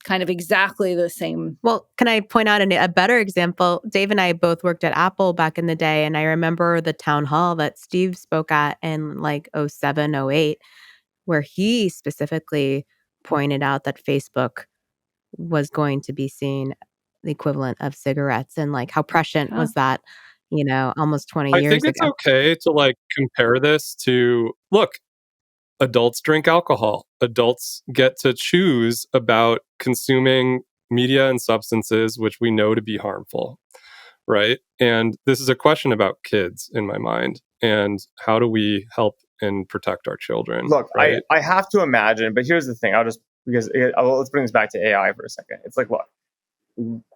kind of exactly the same. Well, can I point out a better example? Dave and I both worked at Apple back in the day, and I remember the town hall that Steve spoke at in like 07, 08, where he specifically pointed out that Facebook was going to be seen the equivalent of cigarettes, and like how prescient was that, almost 20 I think years it's ago. okay to like compare this to, look, adults drink alcohol. Adults get to choose about consuming media and substances which we know to be harmful, right? And this is a question about kids in my mind. And how do we help and protect our children? Look, right? I have to imagine, but here's the thing. Let's bring this back to AI for a second. It's like, look,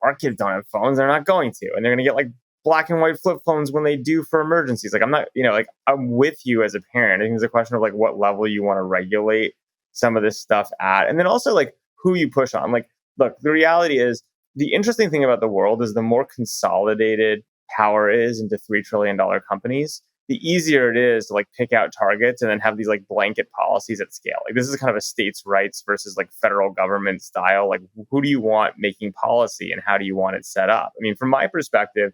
our kids don't have phones. They're not going to. And they're going to get like black and white flip phones when they do for emergencies. Like, I'm not, like, I'm with you as a parent. I think it's a question of like what level you want to regulate some of this stuff at. And then also like who you push on. Like, look, the reality is the interesting thing about the world is the more consolidated power is into $3 trillion companies, the easier it is to like pick out targets and then have these like blanket policies at scale. Like this is kind of a states' rights versus like federal government style. Like who do you want making policy and how do you want it set up? I mean, from my perspective,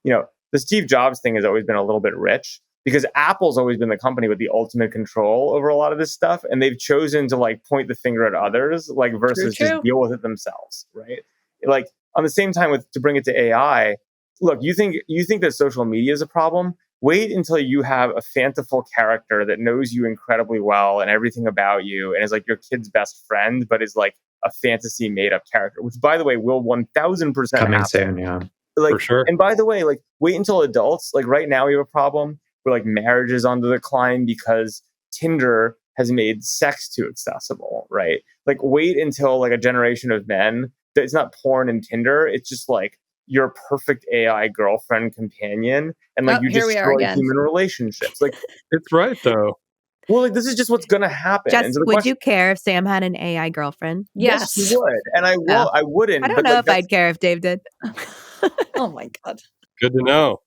the Steve Jobs thing has always been a little bit rich because Apple's always been the company with the ultimate control over a lot of this stuff. And they've chosen to like point the finger at others, like versus True. just deal with it themselves. Right. Like on the same time to bring it to AI, look, you think that social media is a problem? Wait until you have a fanciful character that knows you incredibly well and everything about you and is like your kid's best friend, but is like a fantasy made up character, which by the way, will 1000% Coming happen. soon, yeah. Like, for sure. And by the way, like wait until adults, like right now we have a problem where like marriage is on the decline because Tinder has made sex too accessible, right? Like wait until like a generation of men that it's not porn and Tinder, it's just like your perfect AI girlfriend companion and like you destroy human relationships. Like it's right though. Well, like this is just what's gonna happen. Jess, would you care if Sam had an AI girlfriend? Yes, you would. And I wouldn't. I don't know if I'd care if Dave did. Oh my God. Good to know.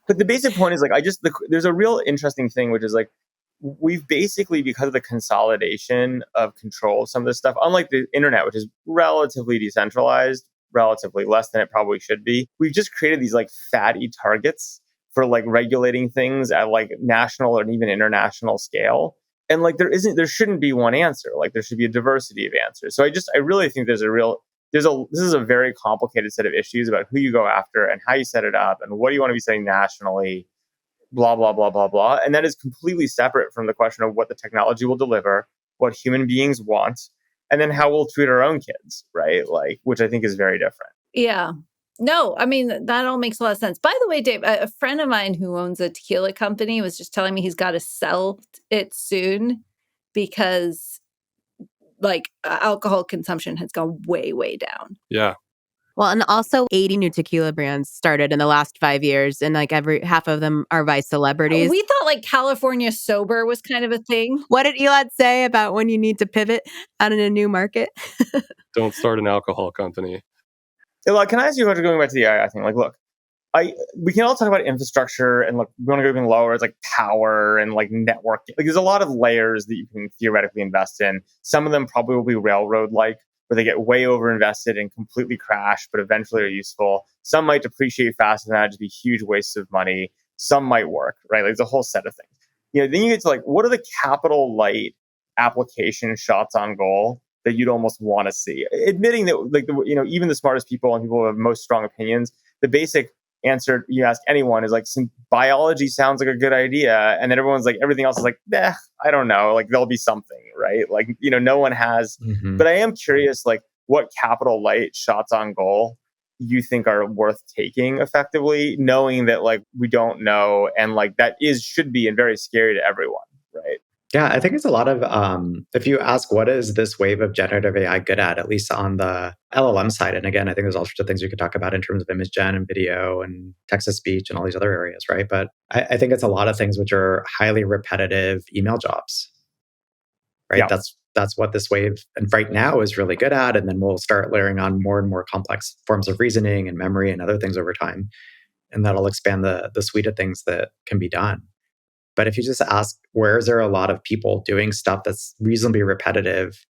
But the basic point is like, there's a real interesting thing, which is like, we've basically, because of the consolidation of control of some of this stuff, unlike the internet, which is relatively decentralized, relatively less than it probably should be, we've just created these like fatty targets for like regulating things at like national or even international scale. And like there shouldn't be one answer. Like there should be a diversity of answers. So I really think this is a very complicated set of issues about who you go after and how you set it up and what do you want to be saying nationally, blah, blah, blah, blah, blah. And that is completely separate from the question of what the technology will deliver, what human beings want, and then how we'll treat our own kids, right? Like, which I think is very different. Yeah. No, I mean, that all makes a lot of sense. By the way, Dave, a friend of mine who owns a tequila company was just telling me he's got to sell it soon because like alcohol consumption has gone way, way down. Yeah. Well, and also 80 new tequila brands started in the last 5 years, and like half of them are Vice celebrities. We thought like California sober was kind of a thing. What did Elad say about when you need to pivot out in a new market? Don't start an alcohol company. Elad, can I ask you about going back to the AI thing? Like, look, we can all talk about infrastructure and look, we want to go even lower. It's like power and like network. Like there's a lot of layers that you can theoretically invest in. Some of them probably will be railroad-like, where they get way overinvested and completely crash, but eventually are useful. Some might depreciate faster than that, just be huge wastes of money. Some might work, right? Like there's a whole set of things. Then you get to like, what are the capital light application shots on goal that you'd almost want to see? Admitting that, like, even the smartest people and people who have most strong opinions, the basic answer you ask anyone is like, biology sounds like a good idea, and then everyone's like, everything else is like, I don't know, like there'll be something, right? Like no one has. But I am curious, like what capital light shots on goal you think are worth taking effectively, knowing that like we don't know, and like that should be and very scary to everyone, right? Yeah, I think it's a lot of, if you ask what is this wave of generative AI good at least on the LLM side, and again, I think there's all sorts of things you could talk about in terms of image gen and video and text-to-speech and all these other areas, right? But I think it's a lot of things which are highly repetitive email jobs, right? Yeah. That's what this wave, and right now, is really good at, and then we'll start layering on more and more complex forms of reasoning and memory and other things over time. and that'll expand the suite of things that can be done. But if you just ask, where is there a lot of people doing stuff that's reasonably repetitive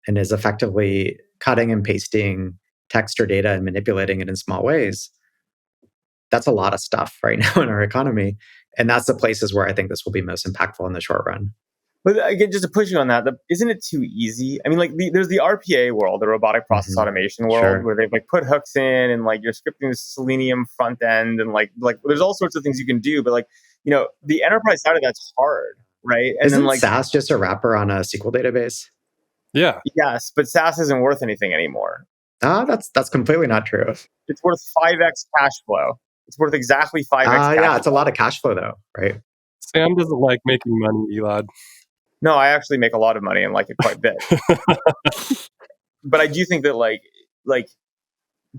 and is effectively cutting and pasting text or data and manipulating it in small ways, that's a lot of stuff right now in our economy. And that's the places where I think this will be most impactful in the short run. But again, just to push you on that, isn't it too easy? I mean, like there's the RPA world, the robotic process automation world, Sure. where they've like put hooks in and like you're scripting the Selenium front end and like there's all sorts of things you can do. But like, the enterprise side of that's hard, right? And Isn't then like SAS just a wrapper on a SQL database? Yeah. yes, but SaaS isn't worth anything anymore. That's completely not true. It's worth 5x cash flow. It's worth exactly 5x cash Yeah, flow. it's a lot of cash flow though, right? Sam doesn't like making money, Elad. No, I actually make a lot of money and like it quite a bit. But I do think that like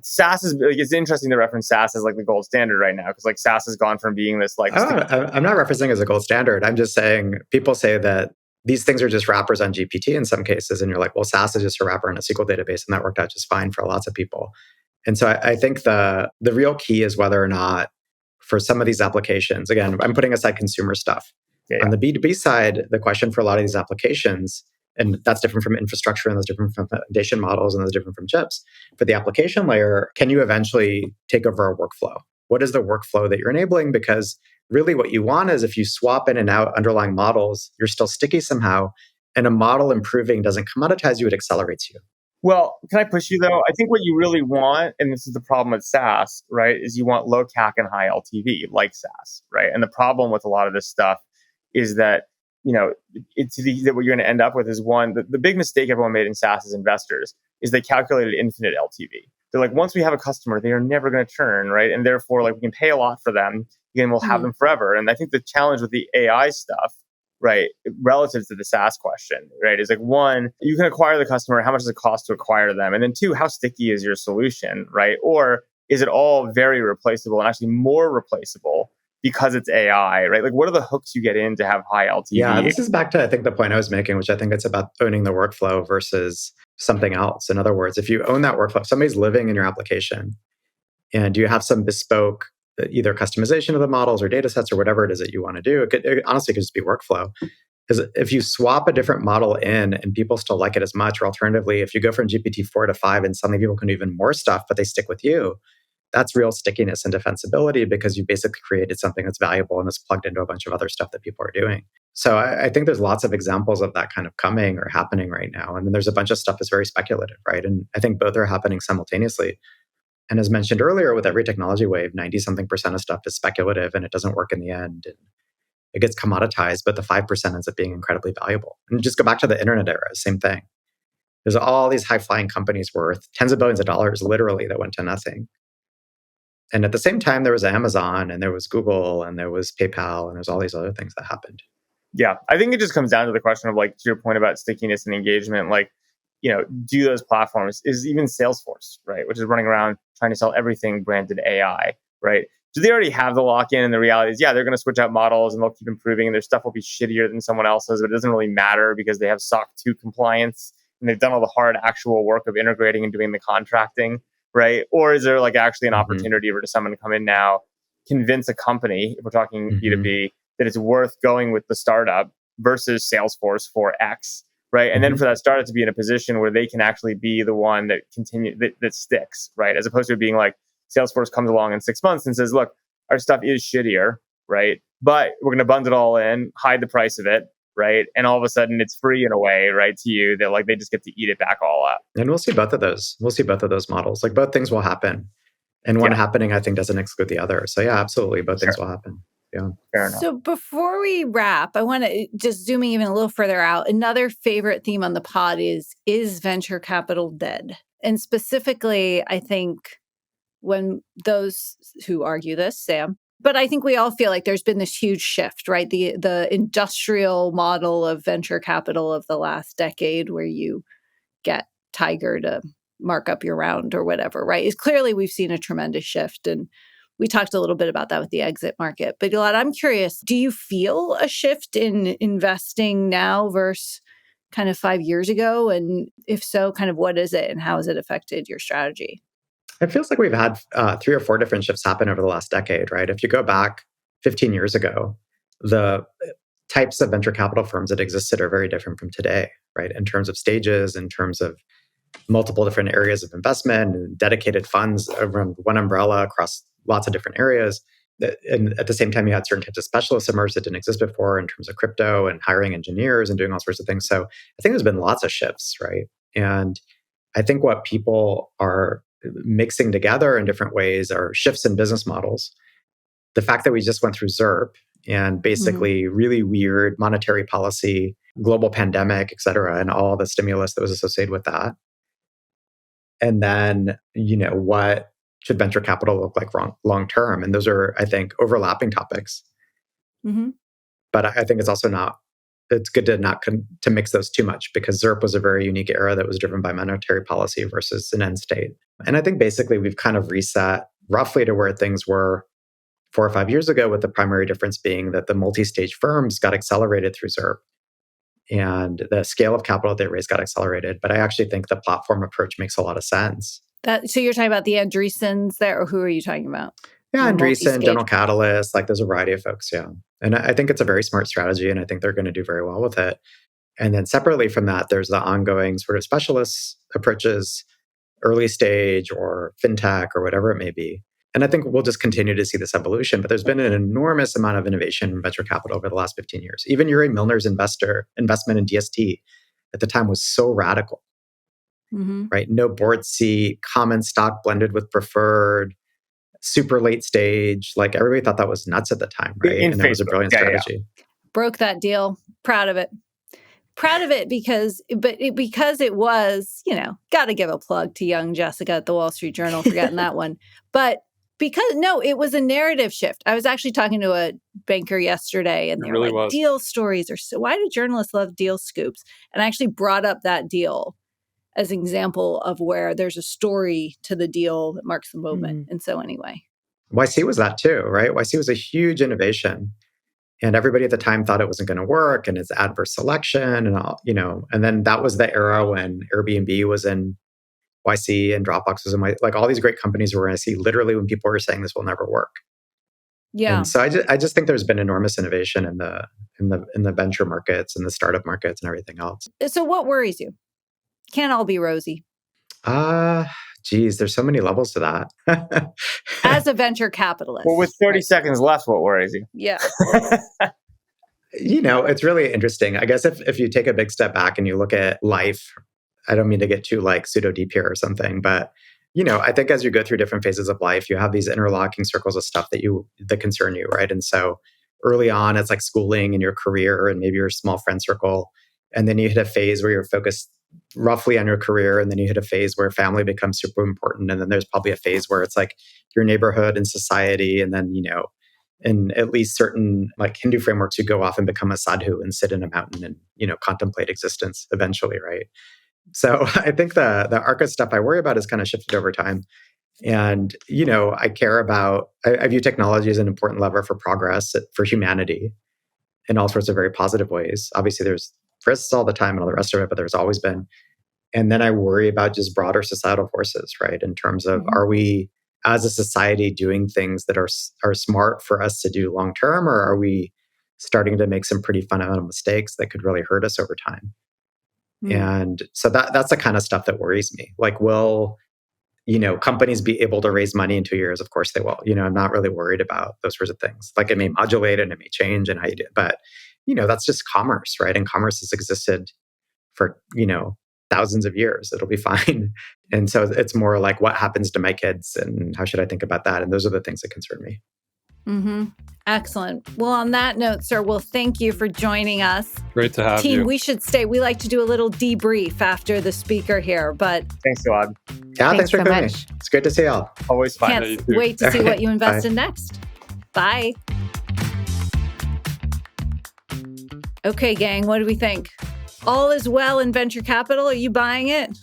SaaS is like, it's interesting to reference SaaS as like the gold standard right now because like SaaS has gone from being this like I'm not referencing as a gold standard. I'm just saying people say that these things are just wrappers on GPT in some cases, and you're like, well, SAS is just a wrapper on a SQL database, and that worked out just fine for lots of people. And so I think the real key is whether or not for some of these applications, again, I'm putting aside consumer stuff. Yeah. On the B2B side, the question for a lot of these applications, and that's different from infrastructure, and that's different from foundation models, and that's different from chips. For the application layer, can you eventually take over a workflow? What is the workflow that you're enabling? Because really what you want is if you swap in and out underlying models, you're still sticky somehow, and a model improving doesn't commoditize you, it accelerates you. Well, can I push you though? I think what you really want, and this is the problem with SaaS, right, is you want low CAC and high LTV, like SaaS, right? And the problem with a lot of this stuff is that, that what you're going to end up with is one, the big mistake everyone made in SaaS as investors is they calculated infinite LTV. They're like, once we have a customer, they are never going to churn, right? And therefore, like we can pay a lot for them, and we'll have them forever. And I think the challenge with the AI stuff, right, relative to the SaaS question, right, is like one, you can acquire the customer. How much does it cost to acquire them? And then two, how sticky is your solution, right? Or is it all very replaceable and actually more replaceable because it's AI, right? Like, what are the hooks you get in to have high LTV? Yeah, this is back to, I think, the point I was making, which I think it's about owning the workflow versus something else. In other words, if you own that workflow, if somebody's living in your application and you have some bespoke either customization of the models or data sets or whatever it is that you want to do, it honestly could just be workflow. Because if you swap a different model in and people still like it as much, or alternatively, if you go from GPT-4 to 5 and suddenly people can do even more stuff, but they stick with you, that's real stickiness and defensibility because you basically created something that's valuable and it's plugged into a bunch of other stuff that people are doing. So I think there's lots of examples of that kind of coming or happening right now. And then there's a bunch of stuff that's very speculative, right? And I think both are happening simultaneously. And as mentioned earlier, with every technology wave, 90-something% of stuff is speculative and it doesn't work in the end. And it gets commoditized, but the 5% ends up being incredibly valuable. And just go back to the internet era, same thing. There's all these high-flying companies worth tens of billions of dollars, literally, that went to nothing. And at the same time, there was Amazon and there was Google and there was PayPal and there's all these other things that happened. Yeah, I think it just comes down to the question of like, to your point about stickiness and engagement, like, do those platforms, is even Salesforce, right, which is running around trying to sell everything branded AI, right? Do they already have the lock-in? And the reality is, yeah, they're going to switch out models and they'll keep improving and their stuff will be shittier than someone else's, but it doesn't really matter because they have SOC 2 compliance and they've done all the hard actual work of integrating and doing the contracting, right? Or is there like actually an opportunity for someone to come in now, convince a company, if we're talking B2B, that it's worth going with the startup versus Salesforce for X, right? And then for that startup to be in a position where they can actually be the one that that sticks, right? As opposed to it being like Salesforce comes along in 6 months and says, look, our stuff is shittier, right? But we're going to bundle it all in, hide the price of it, right? And all of a sudden it's free in a way, right, to you that like they just get to eat it back all up. And we'll see both of those. We'll see both of those models. Like both things will happen. And one happening, I think, doesn't exclude the other. So yeah, absolutely. Both things will happen. Yeah. Fair enough. So before we wrap, I want to just zooming even a little further out. Another favorite theme on the pod is venture capital dead? And specifically, I think when those who argue this, Sam, but I think we all feel like there's been this huge shift, right? The industrial model of venture capital of the last decade where you get Tiger to mark up your round or whatever, right? Is clearly we've seen a tremendous shift. And we talked a little bit about that with the exit market. But Elad, I'm curious, do you feel a shift in investing now versus kind of 5 years ago? And if so, kind of what is it and how has it affected your strategy? It feels like we've had 3 or 4 different shifts happen over the last decade, right? If you go back 15 years ago, the types of venture capital firms that existed are very different from today, right? In terms of stages, in terms of multiple different areas of investment and dedicated funds around one umbrella across lots of different areas. And at the same time, you had certain types of specialists emerge that didn't exist before in terms of crypto and hiring engineers and doing all sorts of things. So I think there's been lots of shifts, right? And I think what people are mixing together in different ways are shifts in business models. The fact that we just went through ZERP and basically really weird monetary policy, global pandemic, et cetera, and all the stimulus that was associated with that. And then, what should venture capital look like long term? And those are, I think, overlapping topics. Mm-hmm. But I think it's also it's good to not to mix those too much, because ZERP was a very unique era that was driven by monetary policy versus an end state. And I think basically we've kind of reset roughly to where things were 4 or 5 years ago, with the primary difference being that the multi-stage firms got accelerated through ZERP and the scale of capital they raised got accelerated. But I actually think the platform approach makes a lot of sense. So you're talking about the Andreessens there, or who are you talking about? Yeah, Andreessen, General Catalyst, like there's a variety of folks, yeah. And I think it's a very smart strategy, and I think they're going to do very well with it. And then separately from that, there's the ongoing sort of specialist approaches, early stage or fintech or whatever it may be. And I think we'll just continue to see this evolution. But there's been an enormous amount of innovation in venture capital over the last 15 years. Even Yuri Milner's investment in DST at the time was so radical, right? No board seat, common stock blended with preferred, super late stage. Like everybody thought that was nuts at the time, right? And it was a brilliant strategy. Yeah. Broke that deal. Proud of it. Because it was, got to give a plug to young Jessica at the Wall Street Journal for getting that one. But it was a narrative shift. I was actually talking to a banker yesterday, and they were like, deal stories why do journalists love deal scoops? And I actually brought up that deal as an example of where there's a story to the deal that marks the moment. And so anyway. YC was that too, right? YC was a huge innovation. And everybody at the time thought it wasn't going to work, and it's adverse selection and all, and then that was the era when Airbnb was in YC and Dropbox was in YC. Like all these great companies were in YC literally when people were saying this will never work. Yeah. And so I just think there's been enormous innovation in the venture markets and the startup markets and everything else. So what worries you? Can't all be rosy. Geez, there's so many levels to that. As a venture capitalist. Well, with 30 seconds left, what worries you? Yeah. It's really interesting. I guess if you take a big step back and you look at life, I don't mean to get too like pseudo deep here or something, but I think as you go through different phases of life, you have these interlocking circles of stuff that concern you, right? And so early on, it's like schooling and your career and maybe your small friend circle. And then you hit a phase where you're focused roughly on your career, and then you hit a phase where family becomes super important, and then there's probably a phase where it's like your neighborhood and society, and then in at least certain like Hindu frameworks, you go off and become a sadhu and sit in a mountain and contemplate existence eventually, right? So I think the arc of stuff I worry about is kind of shifted over time. And I care about, I view technology as an important lever for progress for humanity in all sorts of very positive ways. Obviously there's risks all the time and all the rest of it, but there's always been. And then I worry about just broader societal forces, right? In terms of, are we as a society doing things that are smart for us to do long term, or are we starting to make some pretty fundamental mistakes that could really hurt us over time? And so that's the kind of stuff that worries me. Like, will companies be able to raise money in 2 years? Of course they will. I'm not really worried about those sorts of things. Like it may modulate and it may change and how you do it, but that's just commerce, right? And commerce has existed for, thousands of years. It'll be fine. And so it's more like, what happens to my kids and how should I think about that? And those are the things that concern me. Excellent. Well, on that note, sir, thank you for joining us. Great to have you. Team, we should stay. We like to do a little debrief after the speaker here, but... Thanks, Elad. Yeah, thanks for coming. It's great to see y'all. Always fun. Can't wait to see what you invest in next. Bye. Okay, gang, what do we think? All is well in venture capital. Are you buying it?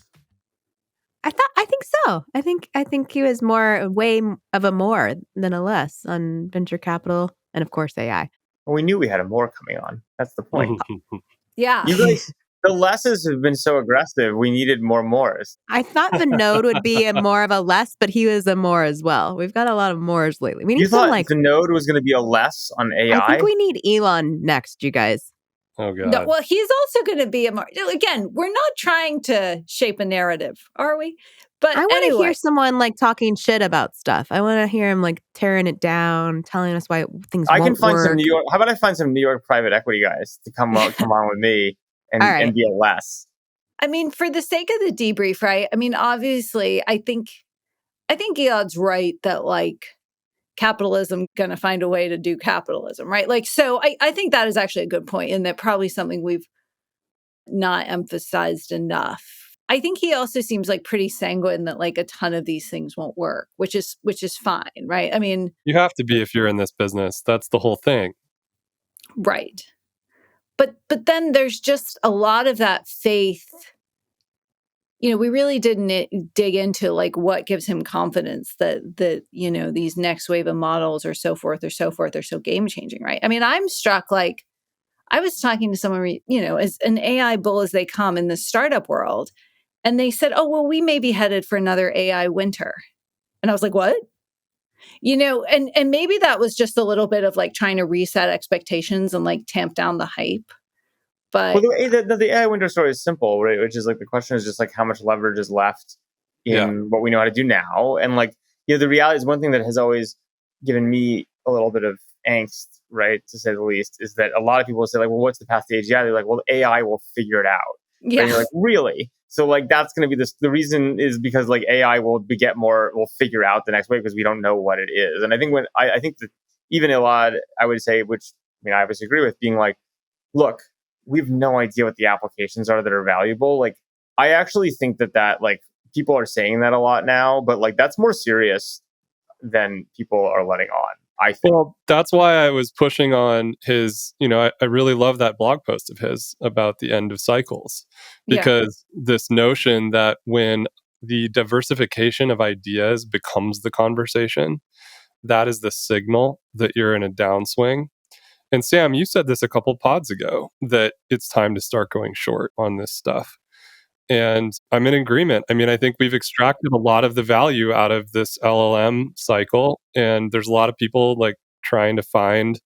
I think so. I think he was way of a more than a less on venture capital and of course AI. Well, we knew we had a more coming on. That's the point. Yeah. You guys The lesses have been so aggressive. We needed more mores. I thought the node would be more of a less, but he was a more as well. We've got a lot of mores lately. We need You some thought the node was going to be a less on AI? I think we need Elon next, you guys. Oh, God. No, well, he's also going to be again, we're not trying to shape a narrative, are we? But I want to anyway, hear someone like talking shit about stuff. I want to hear him like tearing it down, telling us why things I won't can find work. some New York. How about I find some New York private equity guys to come on with me and be a less? I mean, for the sake of the debrief, right? I mean, obviously, I think Elad's right that like capitalism going to find a way to do capitalism, right? Like, so I think that is actually a good point, and that probably something we've not emphasized enough. I think he also seems like pretty sanguine that like a ton of these things won't work, which is fine, right? I mean, you have to be if you're in this business. That's the whole thing. right. But then there's just a lot of that faith. You know, we really didn't dig into like what gives him confidence that you know, these next wave of models or so forth are so game changing, right? I mean, I'm struck, like I was talking to someone, you know, as an AI bull as they come in the startup world, and they said, "Oh, well, we may be headed for another AI winter." And I was like, "What?" You know, and maybe that was just a little bit of like trying to reset expectations and like tamp down the hype. But Well, the AI winter story is simple, right? Which is like the question is just like how much leverage is left in what we know how to do now, and like, you know, the reality is one thing that has always given me a little bit of angst, right, to say the least, is that a lot of people say like, well, what's the path to AGI? They're like, well, AI will figure it out. yeah, And you're like, really? So like that's going to be the reason is because like AI will figure out the next way because we don't know what it is. And I think I think that even Elad, I would say, which I mean I obviously agree with, being like, look, we have no idea what the applications are that are valuable. Like I actually think that like people are saying that a lot now, but like that's more serious than people are letting on, I think. Well, that's why I was pushing on his, you know, I really love that blog post of his about the end of cycles, because this notion that when the diversification of ideas becomes the conversation, that is the signal that you're in a downswing. And Sam, you said this a couple pods ago, that it's time to start going short on this stuff. And I'm in agreement. I mean, I think we've extracted a lot of the value out of this LLM cycle. And there's a lot of people like trying to find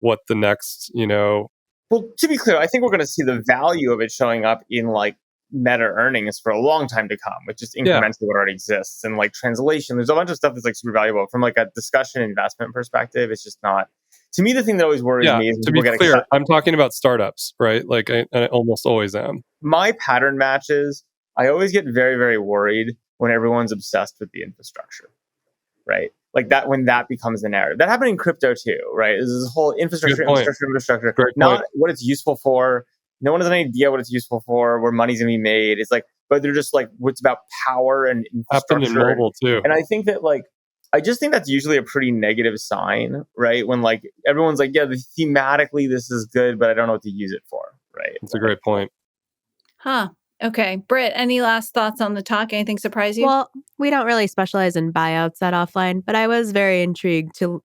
what the next, you know. Well, to be clear, I think we're going to see the value of it showing up in like meta earnings for a long time to come, which is incrementally what already exists. And like translation, there's a bunch of stuff that's like super valuable from like a discussion investment perspective. It's just not. To me, the thing that always worries me is to be clear, I'm talking about startups, right? Like I almost always am. My pattern matches, I always get very, very worried when everyone's obsessed with the infrastructure, right? Like that, when that becomes the narrative. That happened in crypto too, right? There's this whole infrastructure, not what it's useful for. No one has any idea what it's useful for, where money's gonna be made. It's like, but they're just like, what's about power and infrastructure. Happened in mobile too. And I think that like, I just think that's usually a pretty negative sign, right? When like everyone's like, yeah, thematically this is good, but I don't know what to use it for, right? That's a great point. Huh. Okay. Britt, any last thoughts on the talk? Anything surprise you? Well, we don't really specialize in buyouts at Offline, but I was very intrigued to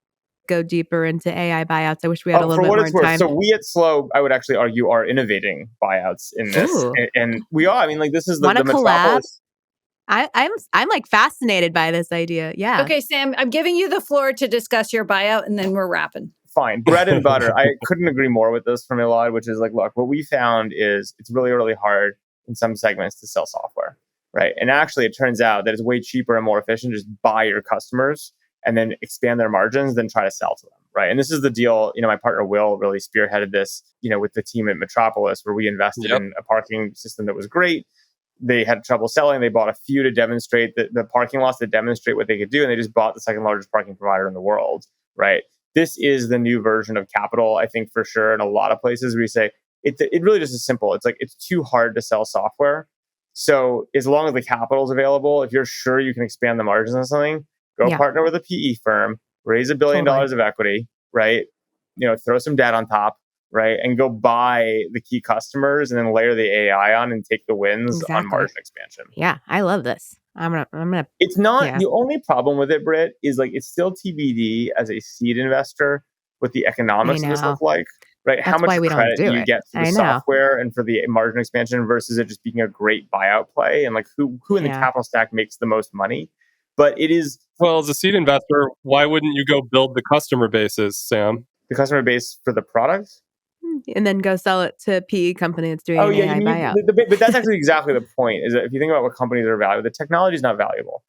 go deeper into AI buyouts. I wish we had a little bit more time. So we at Slow, I would actually argue, are innovating buyouts in this. And we are. I mean, like this is the Metropolis. I'm like fascinated by this idea. Yeah. Okay, Sam, I'm giving you the floor to discuss your buyout, and then we're wrapping. Fine. Bread and butter. I couldn't agree more with this from Elad, which is like, look, what we found is it's really, really hard in some segments to sell software, right? And actually, it turns out that it's way cheaper and more efficient to just buy your customers and then expand their margins than try to sell to them, right? And this is the deal, you know, my partner Will really spearheaded this, you know, with the team at Metropolis, where we invested in a parking system that was great. They had trouble selling. They bought a few to demonstrate the parking lots to demonstrate what they could do. And they just bought the second largest parking provider in the world, right? This is the new version of capital, I think, for sure. In a lot of places where you say, it really just is simple. It's like, it's too hard to sell software. So as long as the capital is available, if you're sure you can expand the margins on something, go partner with a PE firm, raise $1 billion of equity, right? You know, throw some debt on top, right? And go buy the key customers and then layer the AI on and take the wins on margin expansion. Yeah, I love this. I'm gonna. It's not the only problem with it, Britt, is like it's still TBD as a seed investor what the economics of this look like. right? How much why we don't credit do you it. get for the software and for the margin expansion versus it just being a great buyout play, and like who in the capital stack makes the most money. But it is, well, as a seed investor, why wouldn't you go build the customer bases, Sam? the customer base for the product. And then go sell it to a PE company that's doing an AI buyout. But that's actually exactly the point, is that if you think about what companies are valuable, the technology is not valuable.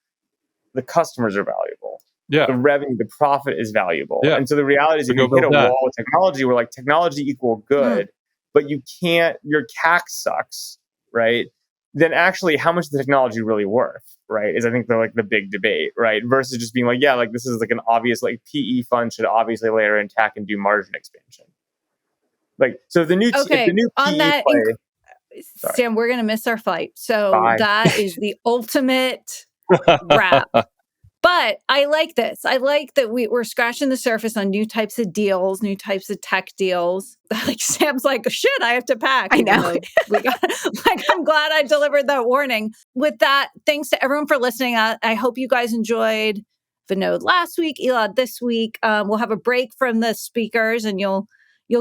The customers are valuable. Yeah. The revenue, the profit is valuable. Yeah. And so the reality is, if you hit a wall with technology where like technology equal good, but you can't, your CAC sucks, right? Then actually how much is the technology really worth, right? Is I think the big debate, right? Versus just being like, yeah, like this is like an obvious, like PE fund should obviously layer in tech and do margin expansion. Like, so if the new on that play, Sam, we're going to miss our flight. So that is the ultimate wrap. But I like this. I like that we're scratching the surface on new types of deals, new types of tech deals. Like Sam's like, shit, I have to pack. I know. I'm glad I delivered that warning. With that, thanks to everyone for listening. I hope you guys enjoyed Vinod last week, Elad this week. We'll have a break from the speakers and you'll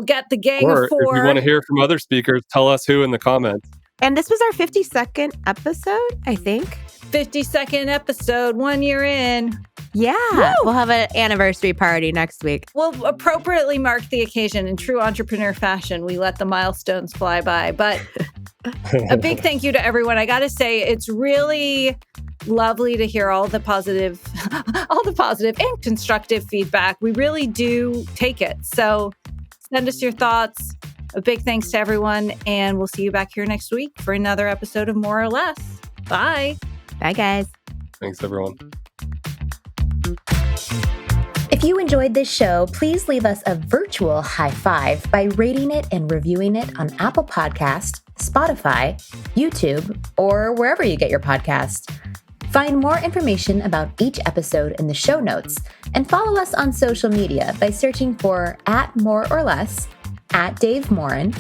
get the gang of four. If you want to hear from other speakers, tell us who in the comments. And this was our 52nd episode, I think. 52nd episode, 1 year in. Yeah. Woo! We'll have an anniversary party next week. We'll appropriately mark the occasion in true entrepreneur fashion. We let the milestones fly by. But a big thank you to everyone. I got to say, it's really lovely to hear all the positive and constructive feedback. We really do take it. So send us your thoughts. A big thanks to everyone, and we'll see you back here next week for another episode of More or Less. Bye. Bye, guys. Thanks, everyone. If you enjoyed this show, please leave us a virtual high five by rating it and reviewing it on Apple Podcasts, Spotify, YouTube, or wherever you get your podcasts. Find more information about each episode in the show notes, and follow us on social media by searching for @MoreOrLess, @DaveMorin,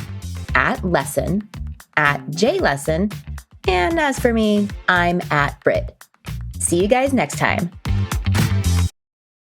@Lesson, @JLesson, and as for me, I'm @Brit. See you guys next time.